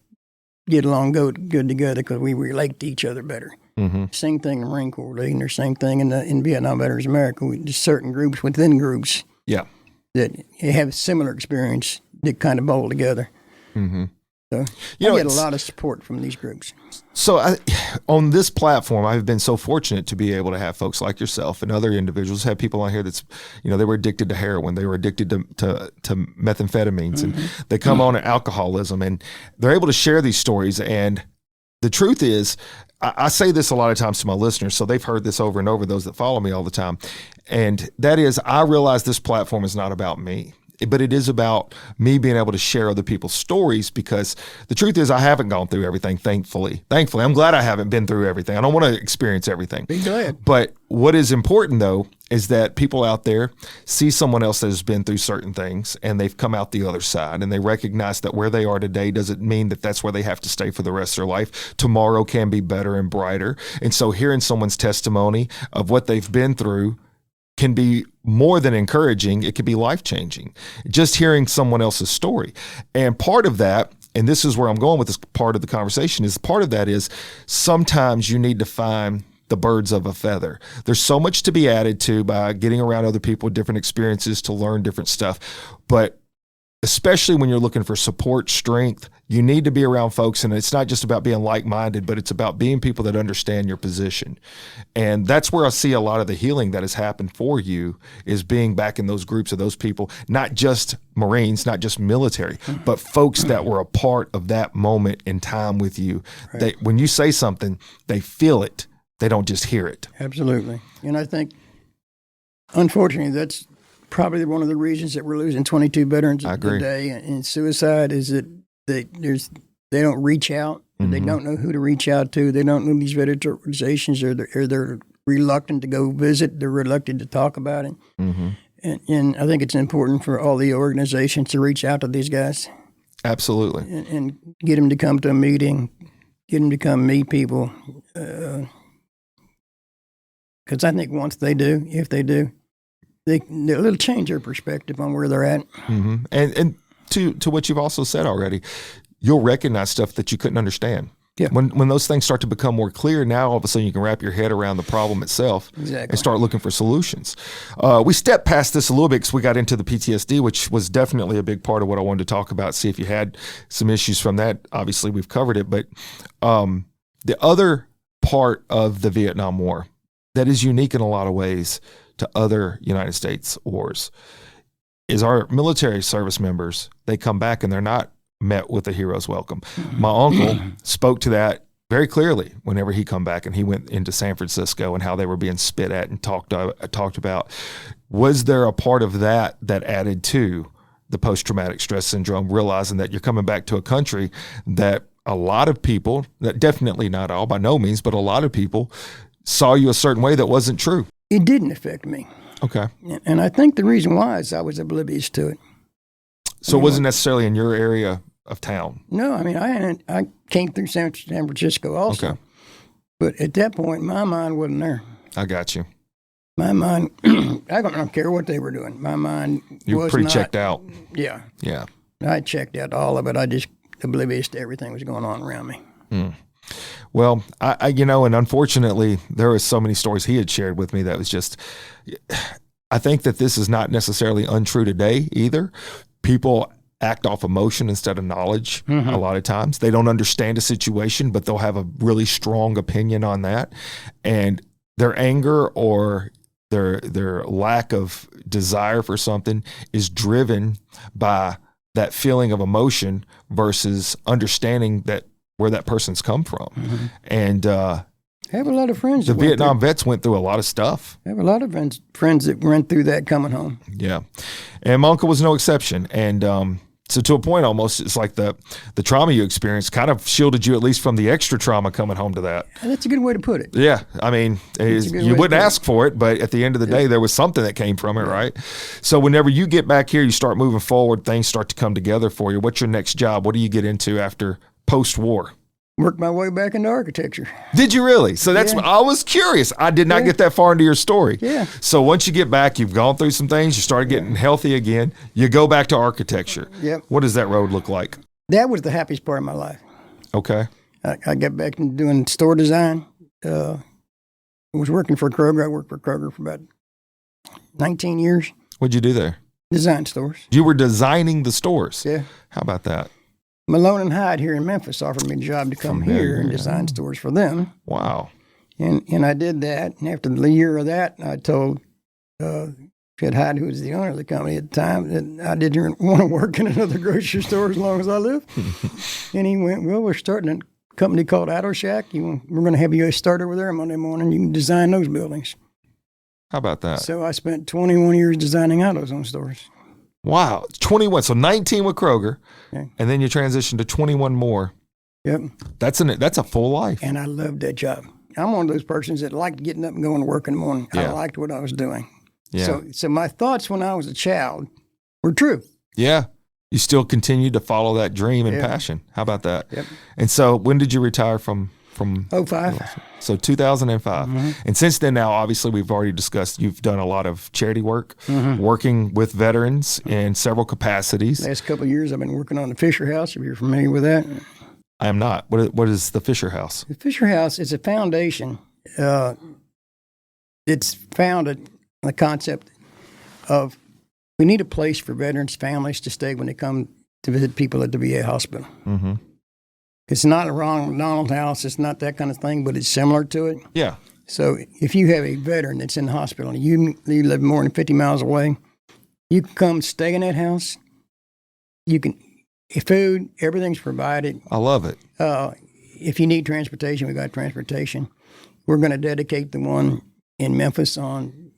get along good together because we relate to each other better. Mm-hmm. Same thing in the Marine Corps League, and the same thing in Vietnam Veterans of America. There's certain groups within groups that have a similar experience that kind of bowl together. Mm-hmm. So I get a lot of support from these groups. So on this platform, I've been so fortunate to be able to have folks like yourself and other individuals, have people on here that's, they were addicted to heroin, they were addicted to methamphetamines, and they come on to alcoholism, and they're able to share these stories. And the truth is, I say this a lot of times to my listeners, so they've heard this over and over, those that follow me all the time. And that is, I realize this platform is not about me, but it is about me being able to share other people's stories, because the truth is I haven't gone through everything, thankfully. I'm glad I haven't been through everything. I don't want to experience everything. Be glad. But what is important, though, is that people out there see someone else that has been through certain things and they've come out the other side, and they recognize that where they are today doesn't mean that that's where they have to stay for the rest of their life. Tomorrow can be better and brighter. And so hearing someone's testimony of what they've been through can be more than encouraging. It can be life-changing, just hearing someone else's story. And part of that, and this is where I'm going with this part of the conversation, is part of that is sometimes you need to find the birds of a feather. There's so much to be added to by getting around other people with different experiences to learn different stuff. But especially when you're looking for support, strength, you need to be around folks. And it's not just about being like-minded, but it's about being people that understand your position. And that's where I see a lot of the healing that has happened for you, is being back in those groups of those people, not just Marines, not just military, but folks that were a part of that moment in time with you. Right. When you say something, they feel it. They don't just hear it. Absolutely. And I think, unfortunately, that's probably one of the reasons that we're losing 22 veterans a day in suicide, is that they don't reach out. Mm-hmm. They don't know who to reach out to. They don't know these veterans organizations, or they're reluctant to go visit. They're reluctant to talk about it. Mm-hmm. And I think it's important for all the organizations to reach out to these guys. Absolutely. and get them to come to a meeting, get them to come meet people. Because I think once they do, if they do, it'll change their perspective on where they're at. Mm-hmm. And to what you've also said already, you'll recognize stuff that you couldn't understand. Yeah. When those things start to become more clear, now all of a sudden you can wrap your head around the problem itself and start looking for solutions. We stepped past this a little bit because we got into the PTSD, which was definitely a big part of what I wanted to talk about, see if you had some issues from that. Obviously, we've covered it. But the other part of the Vietnam War that is unique in a lot of ways to other United States wars is our military service members, they come back and they're not met with a hero's welcome. My uncle spoke to that very clearly whenever he come back and he went into San Francisco and how they were being spit at and talked about. Was there a part of that added to the post-traumatic stress syndrome, realizing that you're coming back to a country that a lot of people, that definitely not all, by no means, but a lot of people saw you a certain way that wasn't true? It didn't affect me. Okay. And I think the reason why is I was oblivious to it. So it wasn't necessarily in your area of town? No, I mean, I came through San Francisco also. Okay. But at that point, my mind wasn't there. I got you. My mind, I don't care what they were doing. My mind you were was pretty not, checked out. Yeah. Yeah. I checked out all of it. I just oblivious to everything that was going on around me. Mm. Well, I and unfortunately, there was so many stories he had shared with me that was just, I think that this is not necessarily untrue today either. People act off emotion instead of knowledge. A lot of times they don't understand a situation, but they'll have a really strong opinion on that. And their anger or their lack of desire for something is driven by that feeling of emotion versus understanding that where that person's come from. And I have a lot of friends. The Vietnam vets went through a lot of stuff. I have a lot of friends that went through that coming home. Yeah. And my uncle was no exception. And so to a point almost, it's like the trauma you experienced kind of shielded you at least from the extra trauma coming home to that. That's a good way to put it. Yeah. I mean, you wouldn't ask for it, but at the end of the day, there was something that came from it, right? So whenever you get back here, you start moving forward, things start to come together for you. What's your next job? What do you get into after post-war? Worked my way back into architecture. Did you really? So that's I was curious. I did not get that far into your story. Yeah. So once you get back, you've gone through some things, you started getting healthy again, you go back to architecture. Yep. What does that road look like? That was the happiest part of my life. Okay. I got back into doing store design. I was working for Kroger. I worked for Kroger for about 19 years. What'd you do there? Design stores. You were designing the stores? Yeah. How about that? Malone and Hyde here in Memphis offered me a job to come here and design stores for them. Wow. And I did that. And after the year of that, I told Fred Hyde, who was the owner of the company at the time, that I didn't want to work in another grocery store as long as I lived. And he went, well, we're starting a company called Auto Shack. We're going to have you start over there Monday morning. You can design those buildings. How about that? So I spent 21 years designing AutoZone stores. Wow. 21. So 19 with Kroger, and then you transitioned to 21 more. Yep. That's a full life. And I loved that job. I'm one of those persons that liked getting up and going to work in the morning. Yeah. I liked what I was doing. Yeah. So my thoughts when I was a child were true. Yeah. You still continued to follow that dream and passion. How about that? Yep. And so when did you retire from 05. So 2005. And since then now, obviously, we've already discussed you've done a lot of charity work, working with veterans in several capacities. Last couple of years, I've been working on the Fisher House, if you're familiar with that. I am not. What is the Fisher House? The Fisher House is a foundation. It's founded on the concept of we need a place for veterans' families to stay when they come to visit people at the VA hospital. It's not a Ronald McDonald House. It's not that kind of thing, but it's similar to it. Yeah. So if you have a veteran that's in the hospital and you live more than 50 miles away, you can come stay in that house. You can, food, everything's provided. I love it. If you need transportation, we got transportation. We're going to dedicate the one in Memphis on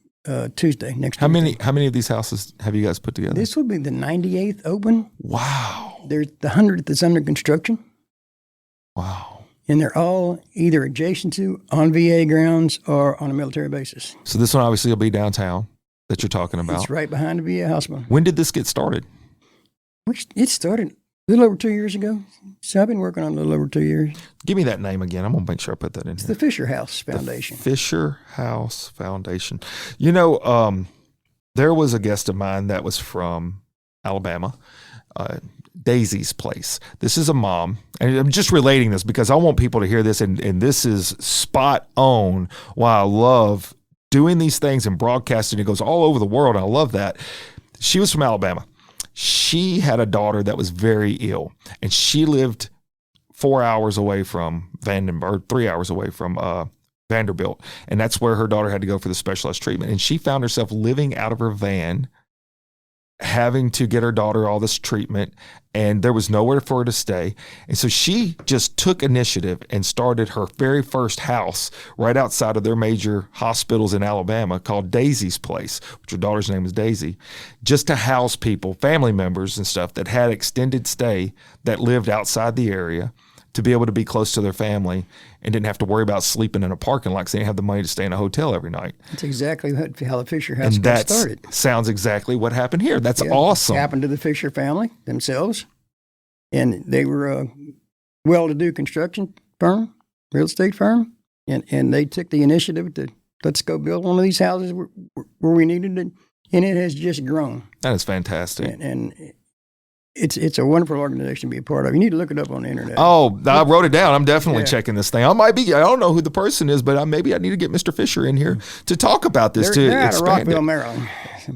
Tuesday, next Tuesday. How many of these houses have you guys put together? This will be the 98th open. Wow. There's the 100th that's under construction. Wow. And they're all either adjacent to, on VA grounds, or on a military basis. So this one obviously will be downtown that you're talking about. It's right behind the VA hospital. When did this get started? It started A little over 2 years ago. So I've been working on it a little over 2 years. Give me that name again. I'm going to make sure I put that in It's here. the Fisher House Foundation. Fisher House Foundation. You know, there was a guest of mine that was from Alabama, Daisy's place. This is a mom, and I'm just relating this because I want people to hear this, and this is spot on why I love doing these things and broadcasting. It goes all over the world, and I love that. She was from Alabama. She had a daughter that was very ill, and she lived 4 hours away from Vandenberg, 3 hours away from Vanderbilt, and that's where her daughter had to go for the specialized treatment. And she found herself living out of her van, having to get her daughter all this treatment, and there was nowhere for her to stay. And so she just took initiative and started her very first house right outside of their major hospitals in Alabama called Daisy's Place, which her daughter's name is Daisy, just to house people, family members and stuff that had extended stay that lived outside the area, to be able to be close to their family and didn't have to worry about sleeping in a parking lot because they didn't have the money to stay in a hotel every night. That's exactly how the Fisher House got started. Sounds exactly what happened here. That's awesome. It happened to the Fisher family themselves. And they were a well-to-do construction firm, real estate firm. And they took the initiative to, let's go build one of these houses where we needed it. And it has just grown. That is fantastic. And it's a wonderful organization to be a part of. You need to look it up on the internet. Oh, I wrote it down. I'm definitely checking this thing. I don't know who the person is, but maybe I need to get Mr. Fisher in here to talk about this. They're out of Rockville, Maryland.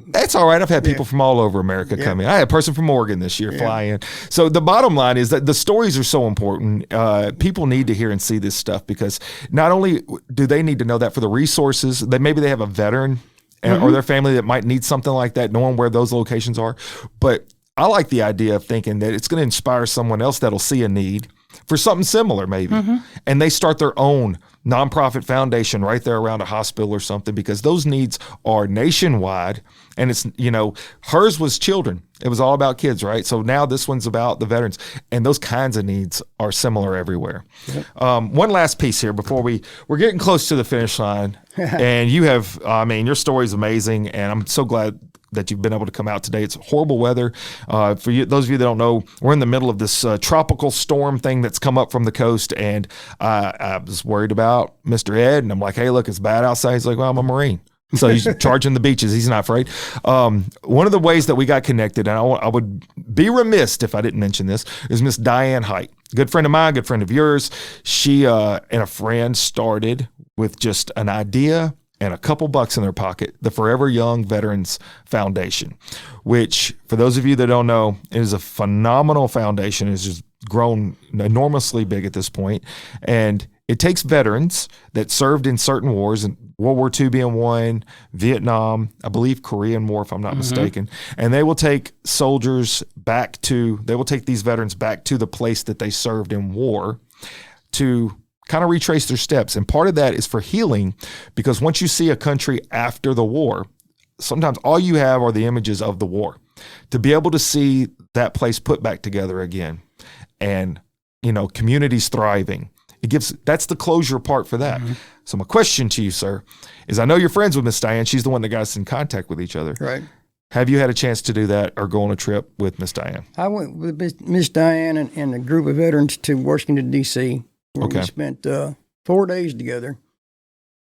That's all right. I've had people from all over America come in. I had a person from Oregon this year fly in. So the bottom line is that the stories are so important. People need to hear and see this stuff because not only do they need to know that for the resources, maybe they have a veteran or their family that might need something like that, knowing where those locations are, but I like the idea of thinking that it's going to inspire someone else that'll see a need for something similar maybe. And they start their own nonprofit foundation right there around a hospital or something because those needs are nationwide. And it's, hers was children. It was all about kids, right? So now this one's about the veterans. And those kinds of needs are similar everywhere. One last piece here before we're getting close to the finish line. And you have, your story's amazing. And I'm so glad that you've been able to come out today. It's horrible weather. For you, those of you that don't know, we're in the middle of this tropical storm thing that's come up from the coast, and I was worried about Mr. Ed, and I'm like, hey, look, it's bad outside. He's like, well, I'm a Marine. So he's charging the beaches. He's not afraid. One of the ways that we got connected, and I would be remiss if I didn't mention this, is Miss Diane Height. Good friend of mine, good friend of yours. She and a friend started with just an idea and a couple bucks in their pocket, the Forever Young Veterans Foundation, which, for those of you that don't know, is a phenomenal foundation. It's just grown enormously big at this point. And it takes veterans that served in certain wars, and World War II being one, Vietnam, I believe Korean War, if I'm not mistaken. And they will take these veterans back to the place that they served in war to kind of retrace their steps. And part of that is for healing, because once you see a country after the war, sometimes all you have are the images of the war. To be able to see that place put back together again and, communities thriving, that's the closure part for that. So my question to you, sir, is I know you're friends with Miss Diane. She's the one that got us in contact with each other. Right. Have you had a chance to do that or go on a trip with Miss Diane? I went with Miss Diane and a group of veterans to Washington, D.C., where we spent 4 days together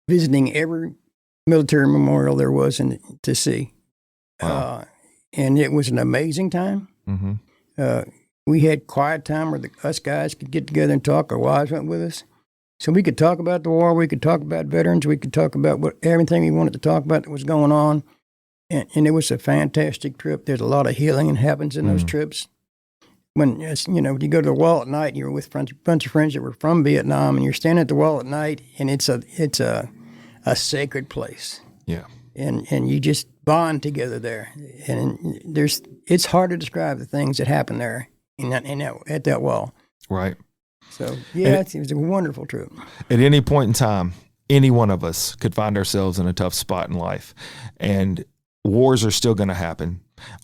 visiting every military memorial there was to see. Wow. And it was an amazing time. We had quiet time where us guys could get together and talk. Our wives went with us. So we could talk about the war. We could talk about veterans. We could talk about everything we wanted to talk about that was going on. And it was a fantastic trip. There's a lot of healing that happens in those trips. When, you go to the wall at night and you're with a bunch of friends that were from Vietnam and you're standing at the wall at night and it's a sacred place. Yeah. And you just bond together there. And it's hard to describe the things that happen there at that wall. Right. So, it was a wonderful trip. At any point in time, any one of us could find ourselves in a tough spot in life. And wars are still going to happen.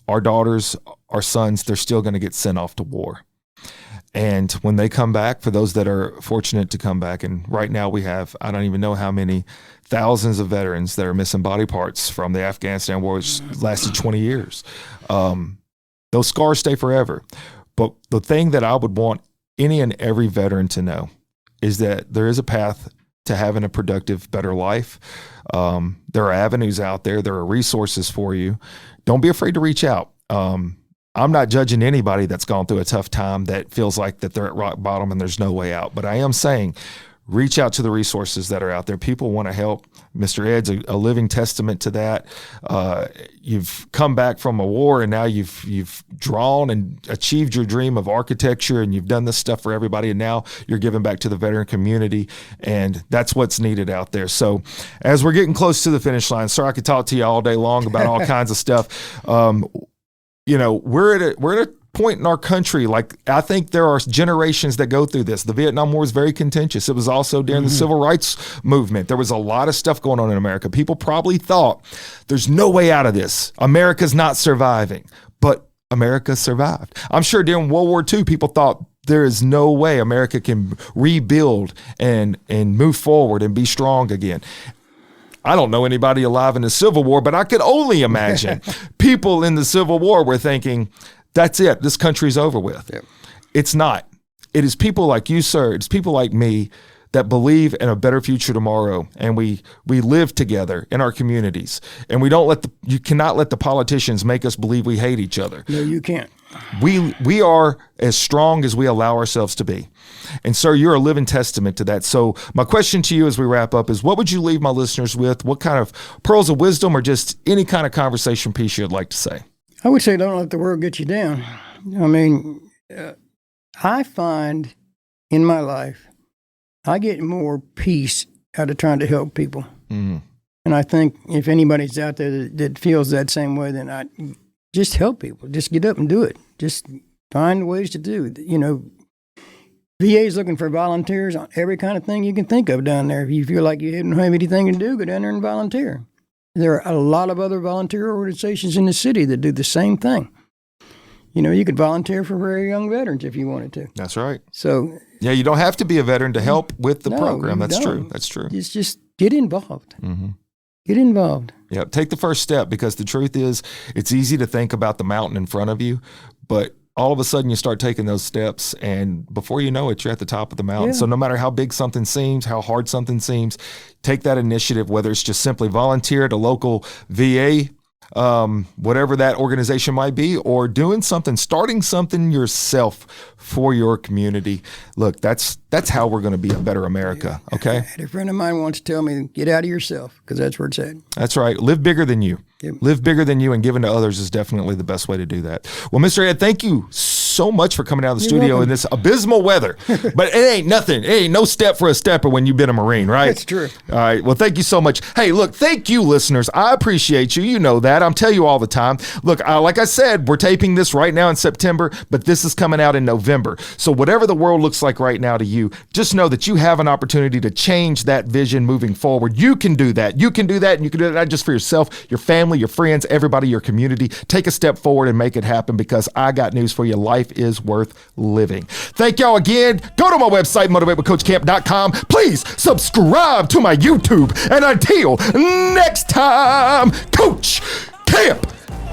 Our daughters, our sons, they're still going to get sent off to war. And when they come back, for those that are fortunate to come back, and right now we have, I don't even know how many thousands of veterans that are missing body parts from the Afghanistan war, which lasted 20 years. Those scars stay forever. But the thing that I would want any and every veteran to know is that there is a path to having a productive, better life. There are avenues out there. There are resources for you. Don't be afraid to reach out. I'm not judging anybody that's gone through a tough time that feels like that they're at rock bottom and there's no way out. But I am saying, reach out to the resources that are out there. People want to help. Mr. Ed's a living testament to that. You've come back from a war, and now you've drawn and achieved your dream of architecture, and you've done this stuff for everybody, and now you're giving back to the veteran community, and that's what's needed out there. So as we're getting close to the finish line, sir, I could talk to you all day long about all kinds of stuff. We're at a point in our country, like I think there are generations that go through this. The Vietnam War is very contentious. It was also during the Civil Rights Movement. There was a lot of stuff going on in America. People probably thought there's no way out of this. America's not surviving, but America survived. I'm sure during World War II, people thought there is no way America can rebuild and move forward and be strong again. I don't know anybody alive in the Civil War, but I could only imagine people in the Civil War were thinking, that's it. This country's over with. Yep. It's not. It is people like you, sir. It's people like me that believe in a better future tomorrow, and we live together in our communities. And you cannot let the politicians make us believe we hate each other. No, you can't. We are as strong as we allow ourselves to be. And sir, you're a living testament to that. So my question to you as we wrap up is, what would you leave my listeners with? What kind of pearls of wisdom or just any kind of conversation piece you'd like to say? I would say don't let the world get you down. I mean, I find in my life, I get more peace out of trying to help people. Mm-hmm. And I think if anybody's out there that feels that same way, then I just help people. Just get up and do it. Just find ways to do it. VA is looking for volunteers on every kind of thing you can think of down there. If you feel like you don't have anything to do, go down there and volunteer. There are a lot of other volunteer organizations in the city that do the same thing. You could volunteer for very young veterans if you wanted to. That's right. So yeah, you don't have to be a veteran to help with the program. That's true. That's true. It's just get involved. Mm-hmm. Get involved. Yeah, take the first step, because the truth is it's easy to think about the mountain in front of you, but all of a sudden you start taking those steps, and before you know it, you're at the top of the mountain. Yeah. So no matter how big something seems, how hard something seems, take that initiative, whether it's just simply volunteer at a local VA, whatever that organization might be, or doing something, starting something yourself for your community. Look, that's how we're going to be a better America, okay? I had a friend of mine once tell me, get out of yourself, because that's where it's at. That's right. Live bigger than you. Yep. Live bigger than you, and giving to others is definitely the best way to do that. Well, Mr. Ed, thank you so much for coming out of the studio welcome. in this abysmal weather. But it ain't nothing. It ain't no step for a stepper when you've been a Marine, right? That's true. All right. Well, thank you so much. Hey, look, thank you, listeners. I appreciate you. You know that. I'm telling you all the time. Look, like I said, we're taping this right now in September, but this is coming out in November. So whatever the world looks like right now to you, just know that you have an opportunity to change that vision moving forward. You can do that. You can do that, and you can do that not just for yourself, your family, your friends, everybody, your community. Take a step forward and make it happen, because I got news for you. Life is worth living. Thank y'all again. Go to my website, motivatewithcoachcamp.com. Please subscribe to my YouTube. And until next time, Coach Camp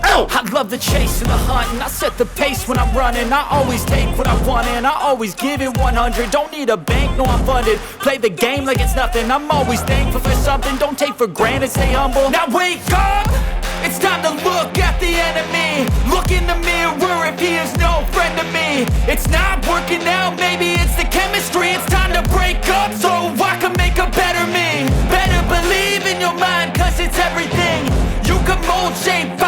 out. I love the chase and the hunt, and I set the pace when I'm running. I always take what I want, and I always give it 100. Don't need a bank, no, I'm funded. Play the game like it's nothing. I'm always thankful for something. Don't take for granted, stay humble. Now wake up! It's time to look at the enemy. Look in the mirror if he is no friend to me. It's not working out, maybe it's the chemistry. It's time to break up so I can make a better me. Better believe in your mind, cause it's everything. You can mold, shape,